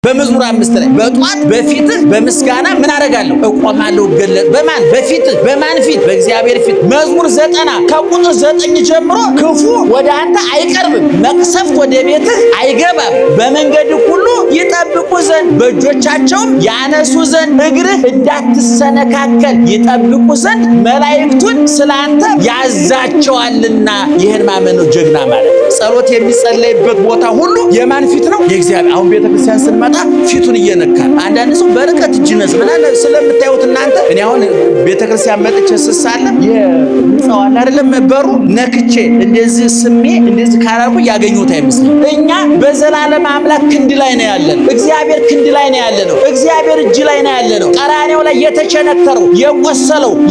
በመዝሙር 5 ላይ በጧት በፊትህ በምስጋና ምን አደርጋለሁ እቆማለሁ ገለጥ በማን በፊትህ በማን ፊት በእግዚአብሔር ፊት መዝሙር 90 ከቁጥር 9 ጀምሮ ክፉ ወደ አንተ አይቀርብም መቅሰፍት ወደ ቤትህ አይገባም በመንገድ ሁሉ ይጠብቁ ዘንድ በእጆቻቸውም ያነሱ ዘንድ እግርህ እንዳትሰነካከል ይጠብቁ ዘንድ መላእክቱን ስላንተ ያዛቸዋልና ይሄን ማመን ነው ጀግና ማለት ጸሎት የሚጸለይበት ቦታ ሁሉ የማን ፊት ነው የእግዚአብሔር አሁን ቤተክርስቲያን ስንመጣ ፊቱን እየነካል አንዳንድ ሰው በርቀት እጅነስ ምናለ ስለምታዩት እናንተ እኔ አሁን ቤተክርስቲያን መጥቼ ስሳለም የህንጻው አይደለም በሩ ነክቼ እንደዚህ ስሜ እንደዚህ ካላልኩ ያገኙት አይመስልም እኛ በዘላለም አምላክ ክንድ ላይ ነው ያለን እግዚአብሔር ክንድ ላይ ነው ያለነው እግዚአብሔር እጅ ላይ ነው ያለነው ቀራኔው ላይ የተቸነከረው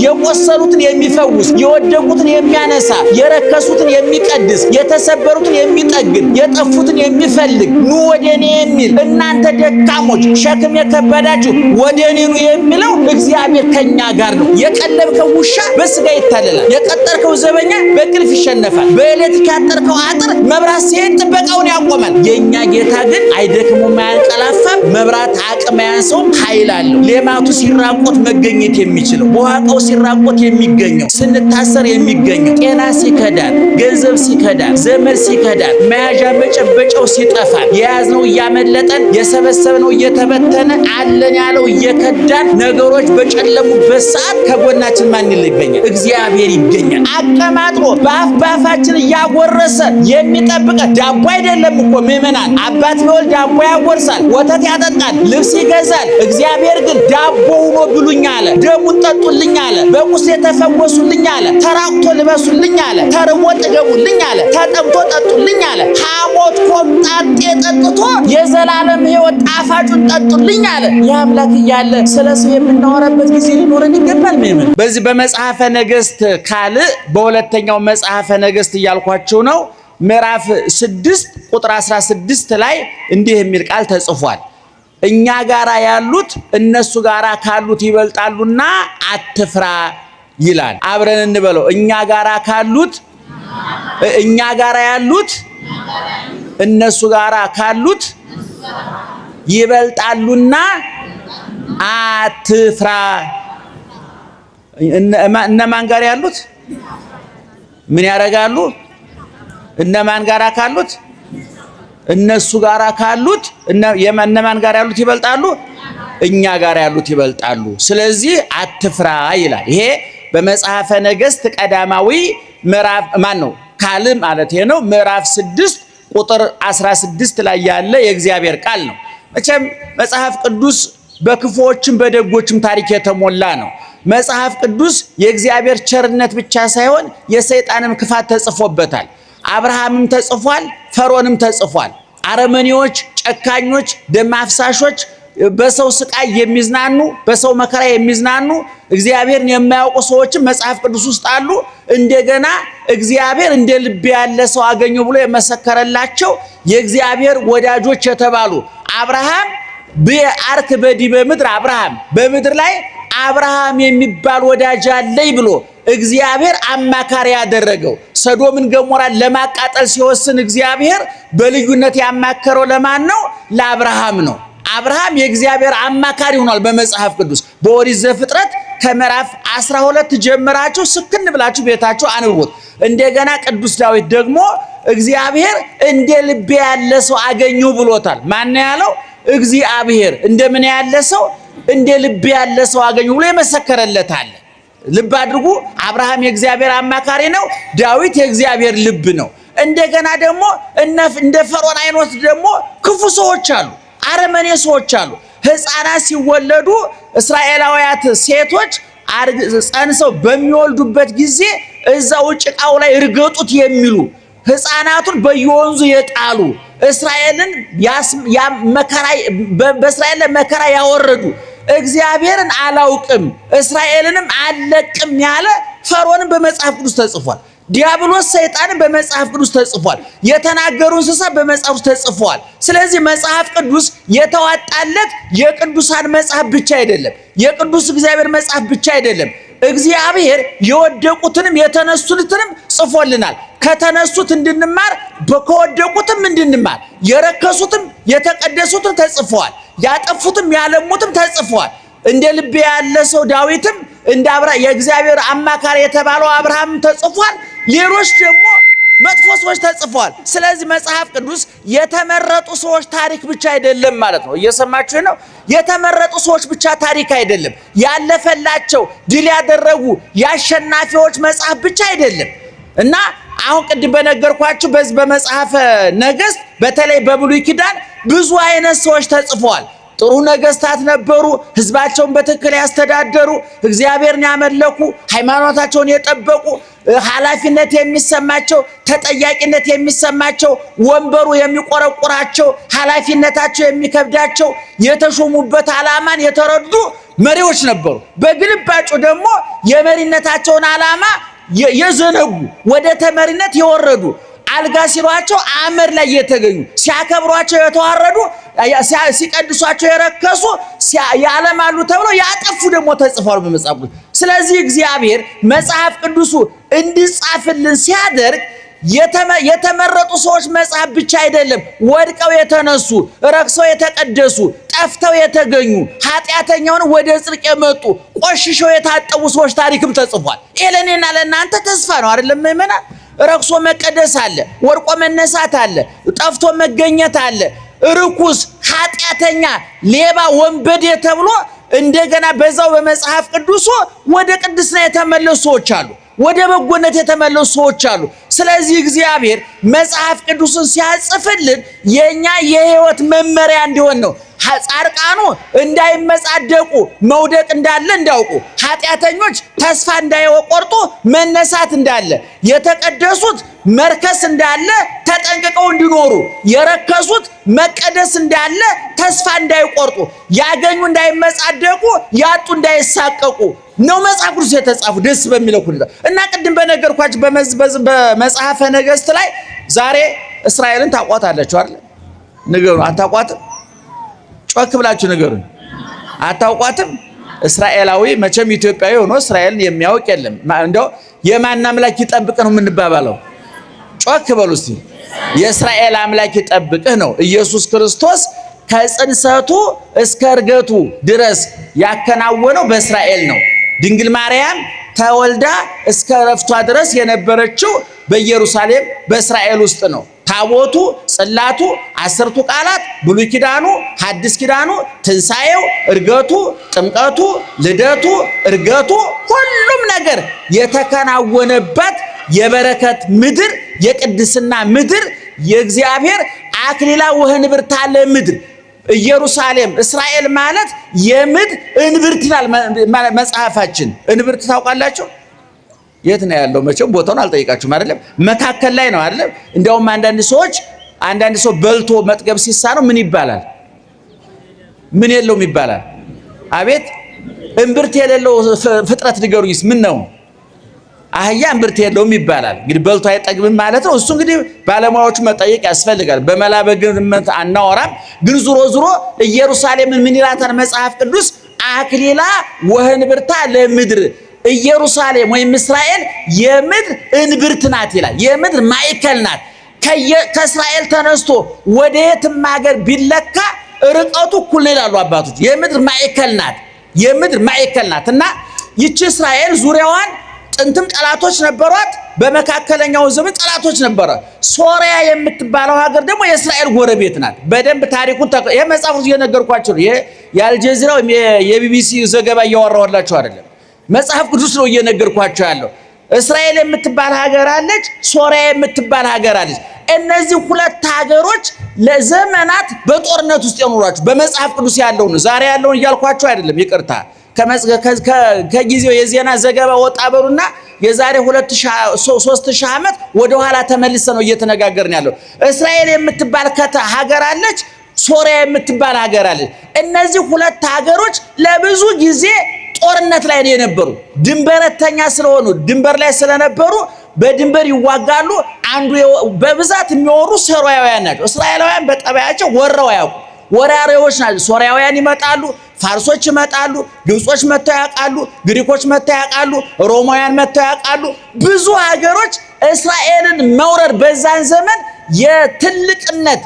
የቆሰሉትን የሚፈውስ የወደቁትን የሚያነሳ የረከሱትን የሚቀድስ የተሰበሩትን የሚጠግን የጠፉትን የሚፈልግ ኑ ወደኔ የሚል እናንተ ደካሞች ሸክም የከበዳችሁ ወደኔ ኑ የሚለው እግዚአብሔር ከኛ ጋር ነው የቀለብከው ውሻ በስጋ ይታለላል የቀጠርከው ዘበኛ በእንቅልፍ ይሸነፋል በኤሌክትሪክ ያጠርከው አጥር መብራት ሲሄድ ጥበቃውን ያቆማል የኛ ጌታ ግን አይደክሙም አያንቀላፋም መብራት አቅም ያንሰውም ኃይል አለው ሌማቱ ሲራቆት መገኘት የሚችለው በዋቃው ሲራቆት የሚገኘው ስንታሰር የሚገኘው ጤና ሲከዳን ገንዘብ ሲከዳን ዘመድ ሲከዳን መያዣ መጨበጫው ሲጠፋ የያዝነው እያመለጠን የሰበሰብነው እየተበተነ አለን ያለው እየከዳን ነገሮች በጨለሙበት ሰዓት ከጎናችን ማን ይገኛል እግዚአብሔር ይገኛል አቀማጥሮ በአፋችን እያጎረሰ የሚጠብቀ ዳቦ አይደለም እኮ ምእመናን አባት ቢወልድ ዳቦ ያጎርሳል ወተት ያጠጣል ልብስ ይገዛል እግዚአብሔር ግን ዳቦ ሆኖ ብሉኝ አለ ደሙን ጠጡልኝ አለ በቁስሌ ተፈወሱልኝ አለ ተራቁቶ ልበሱልኝ አለ ተርቦ ጥገቡልኝ አለ ተጠምቶ ጠጡልኝ አለ ሐሞት ኮምጣጤ ጠጥቶ የዘላለም ሕይወት ጣፋጩን ጠጡልኝ አለ ያምላክ እያለ ስለሰው የምናወራበት ጊዜ ሊኖረን ይገባል ምእመን በዚህ በመጽሐፈ ነገሥት ካልዕ በሁለተኛው መጽሐፈ ነገሥት እያልኳቸው ነው ምዕራፍ 6 ቁጥር 16 ላይ እንዲህ የሚል ቃል ተጽፏል እኛ ጋራ ያሉት እነሱ ጋራ ካሉት ይበልጣሉና አትፍራ ይላል አብረን እንበለው እኛ ጋራ ካሉት እኛ ጋራ ያሉት እነሱ ጋራ ካሉት ይበልጣሉና አትፍራ እነማን ጋር ያሉት ምን ያረጋሉ እነማን ጋራ ካሉት እነሱ ጋራ ካሉት እነማን ጋር ያሉት ይበልጣሉ እኛ ጋር ያሉት ይበልጣሉ ስለዚህ አትፍራ ይላል ይሄ በመጽሐፈ ነገሥት ቀዳማዊ ምዕራፍ ማን ነው ካልዕ ማለት ነው ምዕራፍ 6 ቁጥር 16 ላይ ያለ የእግዚአብሔር ቃል ነው መቼም መጽሐፍ ቅዱስ በክፉዎችም በደጎችም ታሪክ የተሞላ ነው መጽሐፍ ቅዱስ የእግዚአብሔር ቸርነት ብቻ ሳይሆን የሰይጣንም ክፋት ተጽፎበታል አብርሃምም ተጽፏል ፈርዖንም ተጽፏል አረመኔዎች ጨካኞች ደም አፍሳሾች በሰው ስቃይ የሚዝናኑ በሰው መከራ የሚዝናኑ እግዚአብሔርን የማያውቁ ሰዎችም መጽሐፍ ቅዱስ ውስጥ አሉ እንደገና እግዚአብሔር እንደ ልብ ያለ ሰው አገኘው ብሎ የመሰከረላቸው የእግዚአብሔር ወዳጆች የተባሉ አብርሃም በአርክ በዲበ ምድር አብርሃም በምድር ላይ አብርሃም የሚባል ወዳጅ አለኝ ብሎ እግዚአብሔር አማካሪ ያደረገው ሰዶምን ገሞራን ለማቃጠል ሲወስን እግዚአብሔር በልዩነት ያማከረው ለማን ነው ለአብርሃም ነው አብርሃም የእግዚአብሔር አማካሪ ሆኗል በመጽሐፍ ቅዱስ በኦሪት ዘፍጥረት ከምዕራፍ 12 ጀምራችሁ ስክን ብላችሁ ቤታችሁ አንብቡት እንደገና ቅዱስ ዳዊት ደግሞ እግዚአብሔር እንደ ልብ ያለ ሰው አገኘው ብሎታል ማን ያለው እግዚአብሔር እንደምን ያለ ሰው እንደ ልብ ያለ ሰው አገኘው ብሎ የመሰከረለታል ልብ አድርጉ አብርሃም የእግዚአብሔር አማካሪ ነው ዳዊት የእግዚአብሔር ልብ ነው እንደገና ደግሞ እንደ ፈርዖን አይነት ደግሞ ክፉ ሰዎች አሉ አረመኔ ሰዎች አሉ ህፃናት ሲወለዱ እስራኤላውያት ሴቶች ጸንሰው በሚወልዱበት ጊዜ እዛው ጭቃው ላይ እርገጡት የሚሉ ህፃናቱን በየወንዙ የጣሉ እስራኤልን በእስራኤል መከራ ያወረዱ እግዚአብሔርን አላውቅም እስራኤልንም አለቅም ያለ ፈርዖንን በመጽሐፍ ቅዱስ ተጽፏል ዲያብሎስ ሰይጣንን በመጽሐፍ ቅዱስ ተጽፏል የተናገሩ እንስሳ በመጽሐፍ ቅዱስ ተጽፏል ስለዚህ መጽሐፍ ቅዱስ የተዋጣለት የቅዱሳን መጽሐፍ ብቻ አይደለም የቅዱስ እግዚአብሔር መጽሐፍ ብቻ አይደለም እግዚአብሔር የወደቁትንም የተነሱትንም ጽፎልናል ከተነሱት እንድንማር ከወደቁትም እንድንማር የረከሱትም የተቀደሱትም ተጽፈዋል። ያጠፉትም ያለሙትም ተጽፈዋል። እንደ ልቤ ያለ ሰው ዳዊትም እንደ የእግዚአብሔር አማካሪ የተባለው አብርሃም ተጽፏል። ሌሎች ደግሞ መጥፎ ሰዎች ተጽፈዋል። ስለዚህ መጽሐፍ ቅዱስ የተመረጡ ሰዎች ታሪክ ብቻ አይደለም ማለት ነው። እየሰማችሁ ነው? የተመረጡ ሰዎች ብቻ ታሪክ አይደለም። ያለፈላቸው ድል ያደረጉ የአሸናፊዎች መጽሐፍ ብቻ አይደለም እና አሁን ቅድም በነገርኳችሁ በዚህ በመጽሐፈ ነገሥት በተለይ በብሉይ ኪዳን ብዙ አይነት ሰዎች ተጽፈዋል። ጥሩ ነገስታት ነበሩ። ህዝባቸውን በትክክል ያስተዳደሩ፣ እግዚአብሔርን ያመለኩ፣ ሃይማኖታቸውን የጠበቁ፣ ኃላፊነት የሚሰማቸው፣ ተጠያቂነት የሚሰማቸው፣ ወንበሩ የሚቆረቁራቸው፣ ኃላፊነታቸው የሚከብዳቸው፣ የተሾሙበት ዓላማን የተረዱ መሪዎች ነበሩ። በግልባጩ ደግሞ የመሪነታቸውን ዓላማ የዘነጉ ወደ ተመሪነት የወረዱ አልጋ ሲሏቸው አመድ ላይ የተገኙ ሲያከብሯቸው የተዋረዱ ሲቀድሷቸው የረከሱ ያለማሉ ተብለው ያጠፉ ደግሞ ተጽፈዋል በመጽሐፍ ቅዱስ። ስለዚህ እግዚአብሔር መጽሐፍ ቅዱሱ እንዲጻፍልን ሲያደርግ የተመረጡ ሰዎች መጽሐፍ ብቻ አይደለም፣ ወድቀው የተነሱ ረክሰው የተቀደሱ ጠፍተው የተገኙ ኃጢአተኛውን ወደ ጽድቅ የመጡ ቆሽሸው የታጠቡ ሰዎች ታሪክም ተጽፏል። ይሄ ለእኔና ለእናንተ ተስፋ ነው አይደለም? ምእመናን ረክሶ መቀደስ አለ፣ ወድቆ መነሳት አለ፣ ጠፍቶ መገኘት አለ። ርኩስ ኃጢአተኛ ሌባ ወንበዴ ተብሎ እንደገና በዛው በመጽሐፍ ቅዱስ ወደ ቅድስና የተመለሱ ሰዎች አሉ፣ ወደ በጎነት የተመለሱ ሰዎች አሉ። ስለዚህ እግዚአብሔር መጽሐፍ ቅዱስን ሲያጽፍልን የኛ የህይወት መመሪያ እንዲሆን ነው። ጻድቃኑ እንዳይመጻደቁ መውደቅ እንዳለ እንዳውቁ፣ ኃጢአተኞች ተስፋ እንዳይቆርጡ መነሳት እንዳለ፣ የተቀደሱት መርከስ እንዳለ ተጠንቅቀው እንዲኖሩ፣ የረከሱት መቀደስ እንዳለ ተስፋ እንዳይቆርጡ፣ ያገኙ እንዳይመጻደቁ፣ ያጡ እንዳይሳቀቁ ነው መጽሐፍ ቅዱስ የተጻፉ ደስ በሚለው ሁኔታ እና ቅድም በነገርኳችሁ በመጽሐፈ ነገሥት ላይ ዛሬ እስራኤልን ታቋታላችሁ አይደል? ንገሩ። አታቋትም? ጮክ ብላችሁ ንገሩን። አታውቋትም? እስራኤላዊ መቼም ኢትዮጵያዊ ሆኖ እስራኤልን የሚያውቅ የለም። እንደው የማን አምላክ ይጠብቅህ ነው የምንባባለው? ጮክ በሉ እስቲ። የእስራኤል አምላክ ይጠብቅህ ነው። ኢየሱስ ክርስቶስ ከጽንሰቱ እስከ እርገቱ ድረስ ያከናወነው በእስራኤል ነው። ድንግል ማርያም ተወልዳ እስከ ረፍቷ ድረስ የነበረችው በኢየሩሳሌም በእስራኤል ውስጥ ነው። ታቦቱ፣ ጽላቱ፣ 10ቱ ቃላት፣ ብሉይ ኪዳኑ፣ ሐዲስ ኪዳኑ፣ ትንሣኤው፣ እርገቱ፣ ጥምቀቱ፣ ልደቱ፣ እርገቱ ሁሉም ነገር የተከናወነበት የበረከት ምድር፣ የቅድስና ምድር፣ የእግዚአብሔር አክሊላ ወህንብርታ ለምድር ኢየሩሳሌም እስራኤል ማለት የምድር እንብርት ይላል መጽሐፋችን። እንብርት ታውቃላችሁ? የት ነው ያለው? መቼም ቦታውን አልጠይቃችሁም አይደለም? መካከል ላይ ነው አይደለም? እንዲያውም አንዳንድ ሰው በልቶ መጥገብ ሲሳነው ምን ይባላል? ምን የለውም ይባላል። አቤት እምብርት የሌለው ፍጥረት ንገሩኝስ ምን ነው? አህያ እምብርት የለውም ይባላል። እንግዲህ በልቶ አይጠግብም ማለት ነው። እሱ እንግዲህ ባለሙያዎቹ መጠየቅ ያስፈልጋል። በመላ በግምት አናወራም። ግን ዙሮ ኢየሩሳሌምን ምን ይላታል መጽሐፍ ቅዱስ? አክሊላ ወህንብርታ ለምድር። ኢየሩሳሌም ወይም እስራኤል የምድር እንብርት ናት ይላል። የምድር ማዕከል ናት። ከእስራኤል ተነስቶ ወደ የትም ሀገር ቢለካ ርቀቱ እኩል ነው ይላሉ አባቶች። የምድር ማዕከል ናት። የምድር ማዕከል ናት እና ይቺ እስራኤል ዙሪያዋን ጥንትም ጠላቶች ነበሯት። በመካከለኛው ዘመን ጠላቶች ነበሯት። ሶሪያ የምትባለው ሀገር ደግሞ የእስራኤል ጎረቤት ናት። በደንብ ታሪኩን ይሄ መጽሐፍ እየነገርኳችሁ ነው። ይሄ የአልጀዚራው የቢቢሲ ዘገባ እያወራሁላችሁ አይደለም። መጽሐፍ ቅዱስ ነው እየነገርኳችሁ ያለው። እስራኤል የምትባል ሀገር አለች፣ ሶሪያ የምትባል ሀገር አለች። እነዚህ ሁለት ሀገሮች ለዘመናት በጦርነት ውስጥ የኖሯቸው በመጽሐፍ ቅዱስ ያለው ነው። ዛሬ ያለውን እያልኳችሁ አይደለም፣ ይቅርታ። ከጊዜው የዜና ዘገባ ወጣ በሉና የዛሬ 3000 ዓመት ወደ ኋላ ተመልሰ ነው እየተነጋገርን ያለው። እስራኤል የምትባል ሀገር አለች፣ ሶሪያ የምትባል ሀገር አለች። እነዚህ ሁለት ሀገሮች ለብዙ ጊዜ ጦርነት ላይ ነው የነበሩ። ድንበረተኛ ስለሆኑ ድንበር ላይ ስለነበሩ በድንበር ይዋጋሉ። አንዱ በብዛት የሚወሩ ሶርያውያን ናቸው። እስራኤላውያን በጠባያቸው ወረው ያውቁ ወራሪዎች ናቸው። ሶርያውያን ይመጣሉ፣ ፋርሶች ይመጣሉ፣ ግብጾች መተው ያውቃሉ፣ ግሪኮች መተው ያውቃሉ፣ ሮማውያን መተው ያውቃሉ። ብዙ ሀገሮች እስራኤልን መውረር በዛን ዘመን የትልቅነት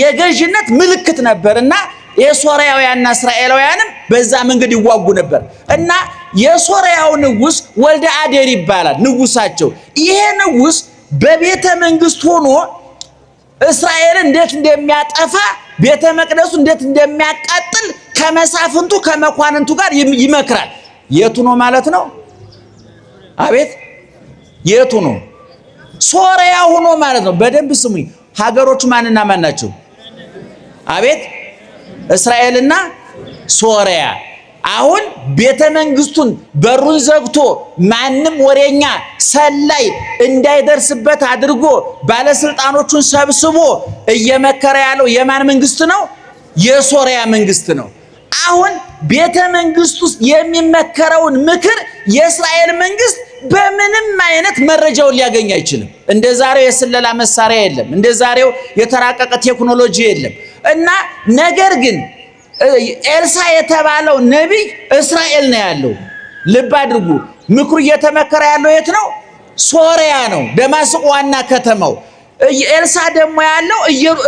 የገዥነት ምልክት ነበርና የሶርያውያንና እስራኤላውያንም በዛ መንገድ ይዋጉ ነበር እና የሶርያው ንጉስ ወልደ አዴር ይባላል ንጉሳቸው። ይሄ ንጉስ በቤተ መንግስት ሆኖ እስራኤልን እንዴት እንደሚያጠፋ ቤተ መቅደሱ እንዴት እንደሚያቃጥል ከመሳፍንቱ ከመኳንንቱ ጋር ይመክራል። የቱ ነው ማለት ነው? አቤት የቱ ነው? ሶርያ ሆኖ ማለት ነው። በደንብ ስሙኝ። ሀገሮቹ ማንና ማን ናቸው? አቤት እስራኤልና ሶርያ። አሁን ቤተ መንግስቱን በሩን ዘግቶ ማንም ወሬኛ ሰላይ እንዳይደርስበት አድርጎ ባለስልጣኖቹን ሰብስቦ እየመከረ ያለው የማን መንግስት ነው? የሶርያ መንግስት ነው። አሁን ቤተ መንግስት ውስጥ የሚመከረውን ምክር የእስራኤል መንግስት በምንም አይነት መረጃውን ሊያገኝ አይችልም። እንደዛሬው የስለላ መሳሪያ የለም። እንደዛሬው የተራቀቀ ቴክኖሎጂ የለም። እና ነገር ግን ኤልሳ የተባለው ነቢይ እስራኤል ነው ያለው። ልብ አድርጉ። ምክሩ እየተመከረ ያለው የት ነው? ሶርያ ነው፣ ደማስቆ ዋና ከተማው። ኤልሳ ደግሞ ያለው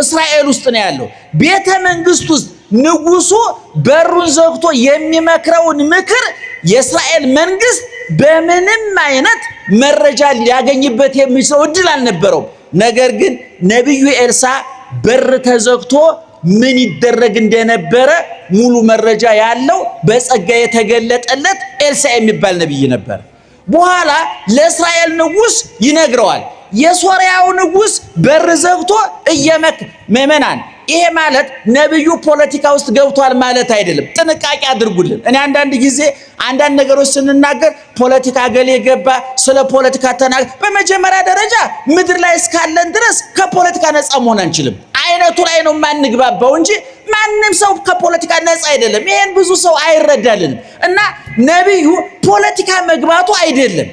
እስራኤል ውስጥ ነው ያለው። ቤተ መንግስት ውስጥ ንጉሱ በሩን ዘግቶ የሚመክረውን ምክር የእስራኤል መንግስት በምንም አይነት መረጃ ሊያገኝበት የሚችለው እድል አልነበረውም። ነገር ግን ነቢዩ ኤልሳ በር ተዘግቶ ምን ይደረግ እንደነበረ ሙሉ መረጃ ያለው በጸጋ የተገለጠለት ኤልሳ የሚባል ነብይ ነበር። በኋላ ለእስራኤል ንጉስ ይነግረዋል። የሶርያው ንጉስ በር ዘግቶ መመናን ይሄ ማለት ነብዩ ፖለቲካ ውስጥ ገብቷል ማለት አይደለም። ጥንቃቄ አድርጉልን። እኔ አንዳንድ ጊዜ አንዳንድ ነገሮች ስንናገር ፖለቲካ ገሌ ገባ ስለ ፖለቲካ ተናገር። በመጀመሪያ ደረጃ ምድር ላይ እስካለን ድረስ ከፖለቲካ ነፃ መሆን አንችልም። አይነቱ ላይ ነው ማንግባባው እንጂ ማንም ሰው ከፖለቲካ ነፃ አይደለም። ይሄን ብዙ ሰው አይረዳልንም። እና ነብዩ ፖለቲካ መግባቱ አይደለም።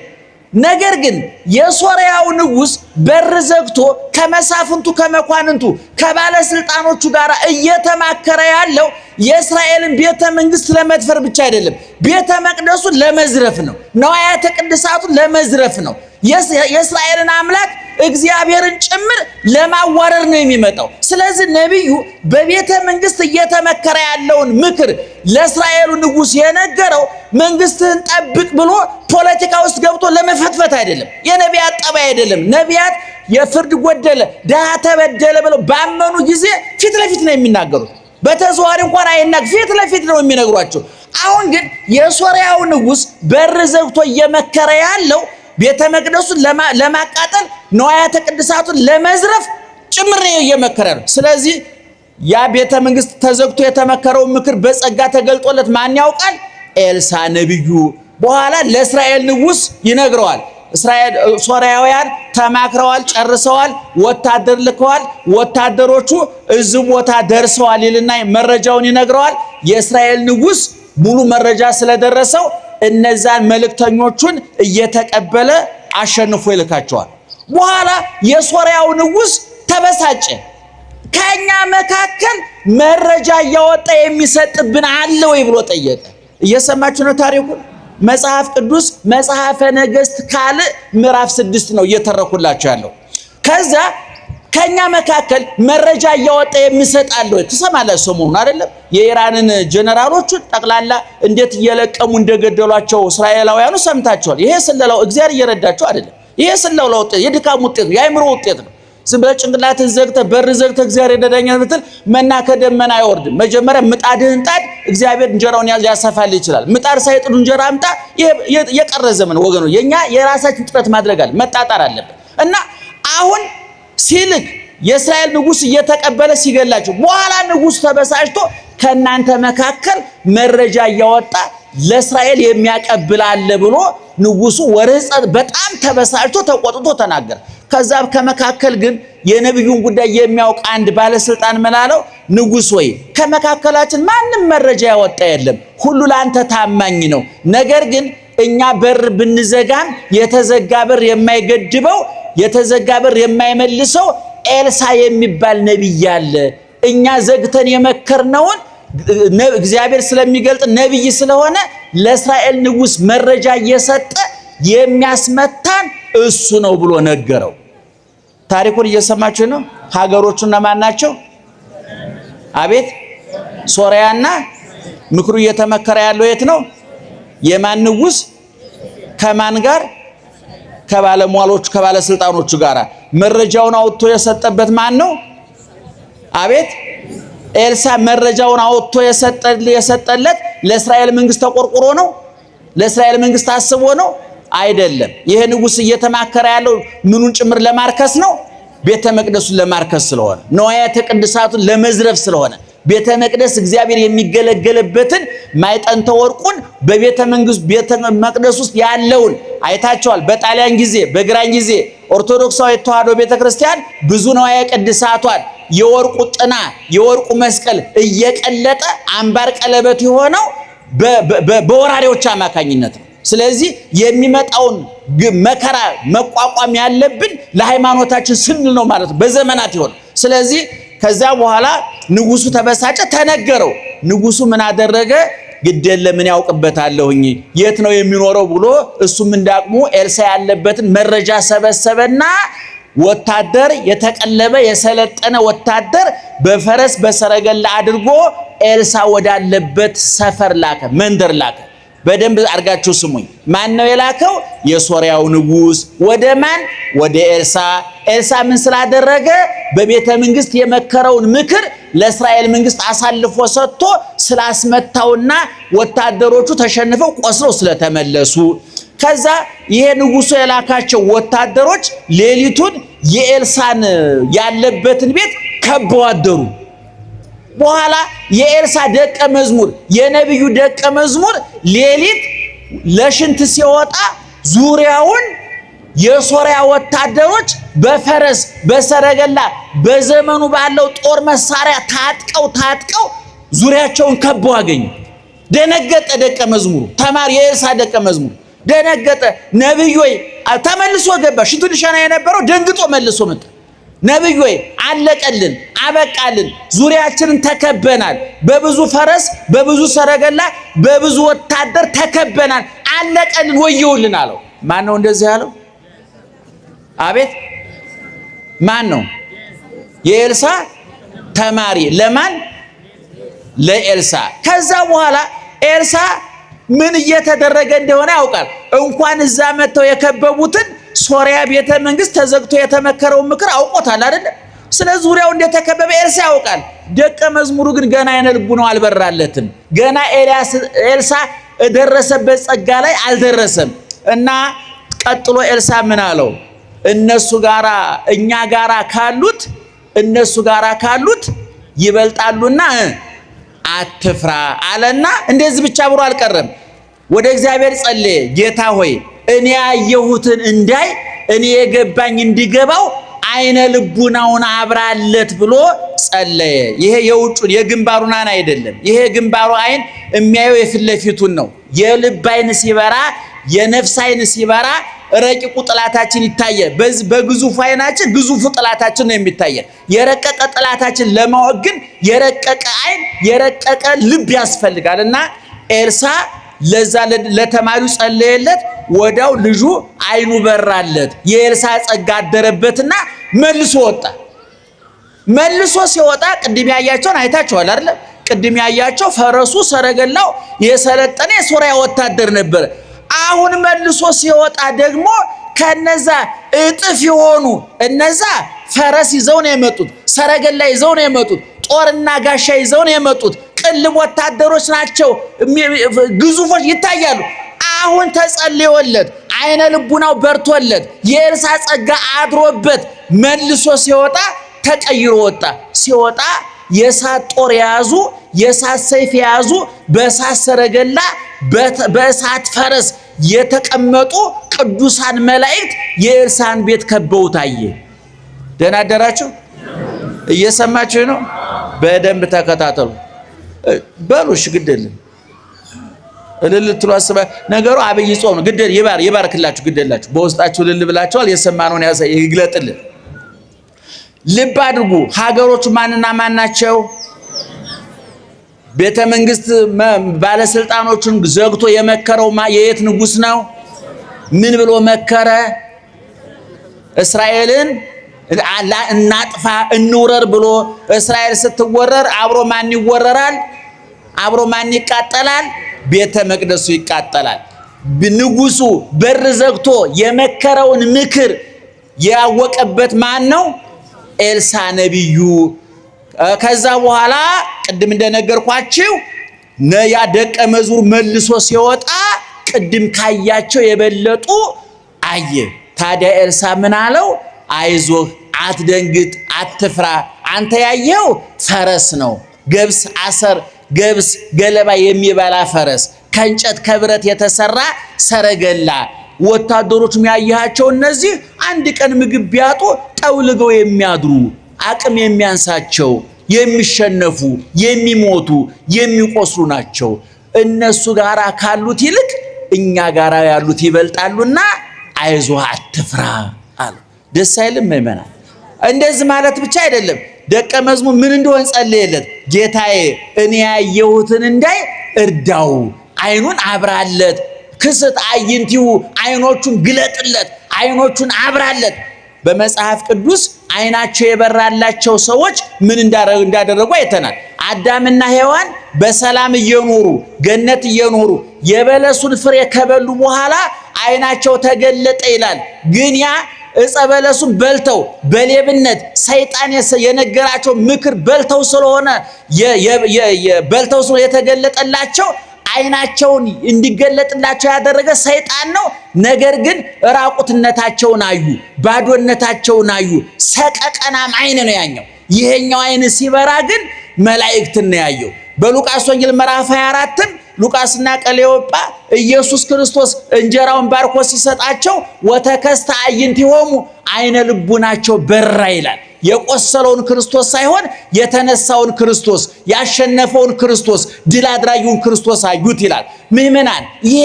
ነገር ግን የሶርያው ንጉስ በር ዘግቶ ከመሳፍንቱ ከመኳንንቱ ከባለስልጣኖቹ ጋር እየተማከረ ያለው የእስራኤልን ቤተ መንግስት ለመድፈር ብቻ አይደለም፣ ቤተ መቅደሱን ለመዝረፍ ነው። ነዋያተ ቅድሳቱን ለመዝረፍ ነው። የእስራኤልን አምላክ እግዚአብሔርን ጭምር ለማዋረድ ነው የሚመጣው። ስለዚህ ነብዩ በቤተ መንግስት እየተመከረ ያለውን ምክር ለእስራኤሉ ንጉስ የነገረው መንግስትህን ጠብቅ ብሎ ፖለቲካ ውስጥ ገብቶ ለመፈትፈት አይደለም። የነቢያት ጠባይ አይደለም። ነቢያት የፍርድ ጎደለ ድሃ ተበደለ ብለው ባመኑ ጊዜ ፊት ለፊት ነው የሚናገሩት። በተዘዋዋሪ እንኳን አይናገሩ፣ ፊት ለፊት ነው የሚነግሯቸው። አሁን ግን የሶርያው ንጉስ በር ዘግቶ እየመከረ ያለው ቤተ መቅደሱን ለማቃጠል ነዋያተ ቅድሳቱን ለመዝረፍ ጭምር ነው እየመከረ ነው። ስለዚህ ያ ቤተ መንግስት ተዘግቶ የተመከረው ምክር በጸጋ ተገልጦለት ማን ያውቃል? ኤልሳ ነብዩ። በኋላ ለእስራኤል ንጉስ ይነግረዋል። ሶርያውያን ተማክረዋል፣ ጨርሰዋል፣ ወታደር ልከዋል፣ ወታደሮቹ እዚህ ቦታ ደርሰዋል ይልና መረጃውን ይነግረዋል። የእስራኤል ንጉስ ሙሉ መረጃ ስለደረሰው እነዛን መልእክተኞቹን እየተቀበለ አሸንፎ ይልካቸዋል። በኋላ የሶርያው ንጉስ ተበሳጨ። ከኛ መካከል መረጃ እያወጣ የሚሰጥብን አለ ወይ ብሎ ጠየቀ። እየሰማችሁ ነው ታሪኩን? መጽሐፍ ቅዱስ መጽሐፈ ነገሥት ካልዕ ምዕራፍ 6 ነው እየተረኩላችሁ ያለው። ከዛ ከኛ መካከል መረጃ እያወጣ የሚሰጣል ወይ? ትሰማላችሁ ሰሞኑን አይደለም? የኢራንን ጀነራሎቹን ጠቅላላ እንዴት እየለቀሙ እንደገደሏቸው እስራኤላውያኑ ሰምታችኋል። ይሄ ስለላው እግዚአብሔር እየረዳቸው አይደለም። ይሄ ስለላው ውጤት የድካም ውጤት ነው፣ የአእምሮ ውጤት ነው። ዝም ብለህ ጭንቅላትን ዘግተህ በር ዘግተህ እግዚአብሔር ይረዳኛል ብትል መና ከደመና አይወርድም። መጀመሪያ ምጣድህን ጣድ፣ እግዚአብሔር እንጀራውን ያሰፋል ይችላል። ምጣድ ሳይጥዱ እንጀራ አምጣ፣ የቀረ ዘመን ወገኑ። የኛ የራሳችን ጥረት ማድረግ አለ፣ መጣጣር አለበት። እና አሁን ሲልክ የእስራኤል ንጉስ እየተቀበለ ሲገላቸው በኋላ ንጉስ ተበሳጭቶ ከናንተ መካከል መረጃ እያወጣ ለእስራኤል የሚያቀብል አለ ብሎ ንጉሱ ወርህፀት በጣም ተበሳጭቶ ተቆጥቶ ተናገረ። ከዛ ከመካከል ግን የነብዩን ጉዳይ የሚያውቅ አንድ ባለስልጣን መላለው ንጉስ ወይ ከመካከላችን ማንም መረጃ ያወጣ የለም፣ ሁሉ ላንተ ታማኝ ነው። ነገር ግን እኛ በር ብንዘጋም የተዘጋ በር የማይገድበው የተዘጋ በር የማይመልሰው ኤልሳ የሚባል ነብይ አለ። እኛ ዘግተን የመከርነውን እግዚአብሔር ስለሚገልጥ ነብይ ስለሆነ ለእስራኤል ንጉስ መረጃ እየሰጠ የሚያስመታን እሱ ነው ብሎ ነገረው። ታሪኩን እየሰማችሁ ነው። ሀገሮቹ እነማን ናቸው? አቤት ሶርያና ምክሩ እየተመከረ ያለው የት ነው? የማን ንጉስ? ከማን ጋር? ከባለሟሎቹ ከባለስልጣኖቹ ጋር። መረጃውን አውጥቶ የሰጠበት ማን ነው? አቤት ኤልሳ መረጃውን አውጥቶ የሰጠለት ለእስራኤል መንግስት ተቆርቆሮ ነው? ለእስራኤል መንግስት አስቦ ነው? አይደለም። ይሄ ንጉስ እየተማከረ ያለው ምኑን ጭምር ለማርከስ ነው? ቤተ መቅደሱን ለማርከስ ስለሆነ፣ ንዋያተ ቅድሳቱን ለመዝረፍ ስለሆነ፣ ቤተ መቅደስ እግዚአብሔር የሚገለገልበትን ማዕጠንተ ወርቁን በቤተ መቅደስ ውስጥ ያለውን አይታቸዋል። በጣሊያን ጊዜ በግራኝ ጊዜ ኦርቶዶክሳዊ ተዋሕዶ ቤተክርስቲያን ብዙ ንዋየ ቅድሳቷን የወርቁ ጥና የወርቁ መስቀል እየቀለጠ አምባር ቀለበት የሆነው በወራሪዎች አማካኝነት ነው። ስለዚህ የሚመጣውን መከራ መቋቋም ያለብን ለሃይማኖታችን ስንል ነው ማለት ነው፣ በዘመናት ይሆን። ስለዚህ ከዛ በኋላ ንጉሱ ተበሳጨ፣ ተነገረው። ንጉሱ ምን አደረገ? ግዴለ ምን ያውቅበታለሁኝ የት ነው የሚኖረው ብሎ እሱም እንዳቅሙ ኤልሳ ያለበትን መረጃ ሰበሰበና ወታደር የተቀለበ የሰለጠነ ወታደር በፈረስ በሰረገላ አድርጎ ኤልሳ ወዳለበት ሰፈር ላከ፣ መንደር ላከ። በደንብ አርጋችሁ ስሙኝ። ማን ነው የላከው? የሶርያው ንጉስ። ወደ ማን? ወደ ኤልሳ። ኤልሳ ምን ስላደረገ? በቤተ መንግስት የመከረውን ምክር ለእስራኤል መንግስት አሳልፎ ሰጥቶ ስላስመታውና ወታደሮቹ ተሸንፈው ቆስለው ስለተመለሱ። ከዛ ይሄ ንጉሱ የላካቸው ወታደሮች ሌሊቱን የኤልሳን ያለበትን ቤት ከበው አደሩ። በኋላ የኤልሳ ደቀ መዝሙር የነብዩ ደቀ መዝሙር ሌሊት ለሽንት ሲወጣ ዙሪያውን የሶርያ ወታደሮች በፈረስ በሰረገላ በዘመኑ ባለው ጦር መሳሪያ ታጥቀው ዙሪያቸውን ከበው አገኙ። ደነገጠ ደቀ መዝሙሩ፣ ተማሪ የኤልሳ ደቀ መዝሙር ደነገጠ። ነብዩ ወይ ተመልሶ ገባ። ሽንቱ ሊሸና የነበረው ደንግጦ መልሶ መጣ። ነብዩ ወይ አለቀልን፣ አበቃልን፣ ዙሪያችንን ተከበናል፣ በብዙ ፈረስ በብዙ ሰረገላ በብዙ ወታደር ተከበናል፣ አለቀልን፣ ወየውልን አለው። ማን ነው እንደዚህ ያለው? አቤት ማን ነው? የኤልሳ ተማሪ። ለማን? ለኤልሳ። ከዛ በኋላ ኤልሳ ምን እየተደረገ እንደሆነ ያውቃል። እንኳን እዛ መተው የከበቡትን ሶርያ ቤተ መንግስት ተዘግቶ የተመከረው ምክር አውቆታል አይደል? ስለዚህ ዙሪያው እንደተከበበ ኤልሳ ያውቃል። ደቀ መዝሙሩ ግን ገና አይነ ልቡናው አልበራለትም። ገና ኤልሳ ደረሰበት ጸጋ ላይ አልደረሰም። እና ቀጥሎ ኤልሳ ምን አለው? እነሱ ጋራ እኛ ጋራ ካሉት እነሱ ጋራ ካሉት ይበልጣሉና አትፍራ አለና፣ እንደዚህ ብቻ ብሎ አልቀረም። ወደ እግዚአብሔር ጸለየ። ጌታ ሆይ እኔ ያየሁትን እንዳይ እኔ የገባኝ እንዲገባው አይነ ልቡናውን አብራለት ብሎ ጸለየ። ይሄ የውጩን የግንባሩን አይን አይደለም። ይሄ ግንባሩ አይን የሚያየው የፊት ለፊቱን ነው። የልብ አይን ሲበራ የነፍስ አይን ሲበራ ረቂቁ ጥላታችን ይታያል። በግዙፉ አይናችን ግዙፉ ጥላታችን ነው የሚታየን። የረቀቀ ጥላታችን ለማወቅ ግን የረቀቀ አይን የረቀቀ ልብ ያስፈልጋልና ኤልሳ ለዛ ለተማሪው ጸለየለት። ወዳው ልጁ አይኑ በራለት። የኤልሳ ጸጋ አደረበትና መልሶ ወጣ። መልሶ ሲወጣ ቅድም ያያቸውን አይታችኋል አይደል? ቅድም ያያቸው ፈረሱ ሰረገላው የሰለጠነ የሶርያ ወታደር ነበር። አሁን መልሶ ሲወጣ ደግሞ ከነዛ እጥፍ የሆኑ እነዛ ፈረስ ይዘው ነው የመጡት፣ ሰረገላ ይዘው ነው የመጡት፣ ጦርና ጋሻ ይዘው ነው የመጡት። ቅልብ ወታደሮች ናቸው፣ ግዙፎች ይታያሉ። አሁን ተጸልዮለት አይነ ልቡናው በርቶለት የኤልሳ ጸጋ አድሮበት መልሶ ሲወጣ ተቀይሮ ወጣ። ሲወጣ የሳት ጦር የያዙ የሳት ሰይፍ የያዙ በሳት ሰረገላ በእሳት ፈረስ የተቀመጡ ቅዱሳን መላእክት የኤልሳን ቤት ከበው ታየ። ደህና አደራችሁ? እየሰማችሁ ነው? በደንብ ተከታተሉ። በሉሽ ግደልን እልል ትሉ አስባ ነገሩ አብይ ጾም ነው። ግደል ይባርክላችሁ፣ ግደላችሁ በውስጣችሁ እልል ብላችኋል። የሰማነውን ይግለጥልን። ልብ አድርጉ። ሀገሮቹ ማንና ማን ናቸው? ቤተ መንግስት ባለስልጣኖቹን ዘግቶ የመከረው የየት ንጉስ ነው? ምን ብሎ መከረ? እስራኤልን እናጥፋ እንውረር ብሎ እስራኤል ስትወረር አብሮ ማን ይወረራል? አብሮ ማን ይቃጠላል? ቤተ መቅደሱ ይቃጠላል። ንጉሱ በር ዘግቶ የመከረውን ምክር ያወቀበት ማን ነው? ኤልሳ ነብዩ። ከዛ በኋላ ቅድም እንደነገርኳችሁ ያ ደቀ መዝሙር መልሶ ሲወጣ ቅድም ካያቸው የበለጡ አየ። ታዲያ ኤልሳ ምን አለው? አይዞህ፣ አትደንግጥ፣ አትፍራ። አንተ ያየው ፈረስ ነው፣ ገብስ አሰር ገብስ ገለባ የሚበላ ፈረስ፣ ከእንጨት ከብረት የተሰራ ሰረገላ። ወታደሮች የሚያያቸው እነዚህ አንድ ቀን ምግብ ቢያጡ ጠውልገው የሚያድሩ አቅም የሚያንሳቸው የሚሸነፉ የሚሞቱ የሚቆስሉ ናቸው። እነሱ ጋራ ካሉት ይልቅ እኛ ጋራ ያሉት ይበልጣሉና አይዞህ አትፍራ አሉ። ደስ አይልም ምእመናን? እንደዚህ ማለት ብቻ አይደለም። ደቀ መዝሙር ምን እንደሆነ ጸለየለት። ጌታዬ እኔ ያየሁትን እንዳይ እርዳው፣ አይኑን አብራለት፣ ክስት አይንቲው አይኖቹን ግለጥለት፣ አይኖቹን አብራለት። በመጽሐፍ ቅዱስ አይናቸው የበራላቸው ሰዎች ምን እንዳደረጉ አይተናል። አዳምና ሔዋን በሰላም እየኖሩ ገነት እየኖሩ የበለሱን ፍሬ ከበሉ በኋላ አይናቸው ተገለጠ ይላል። ግን ያ ዕፀ በለሱን በልተው በሌብነት ሰይጣን የነገራቸው ምክር በልተው ስለሆነ የተገለጠላቸው አይናቸውን እንዲገለጥላቸው ያደረገ ሰይጣን ነው። ነገር ግን ራቁትነታቸውን አዩ፣ ባዶነታቸውን አዩ። ሰቀቀናም አይን ነው ያኛው። ይሄኛው አይን ሲበራ ግን መላእክትን ነው ያየው። በሉቃስ ወንጌል ምዕራፍ 24 ሉቃስና ቀሌዮጳ ኢየሱስ ክርስቶስ እንጀራውን ባርኮ ሲሰጣቸው ወተከስተ አዕይንቲሆሙ አይነ ልቡናቸው በራ ይላል። የቆሰለውን ክርስቶስ ሳይሆን የተነሳውን ክርስቶስ፣ ያሸነፈውን ክርስቶስ፣ ድል አድራጊውን ክርስቶስ አዩት ይላል። ምእመናን ይሄ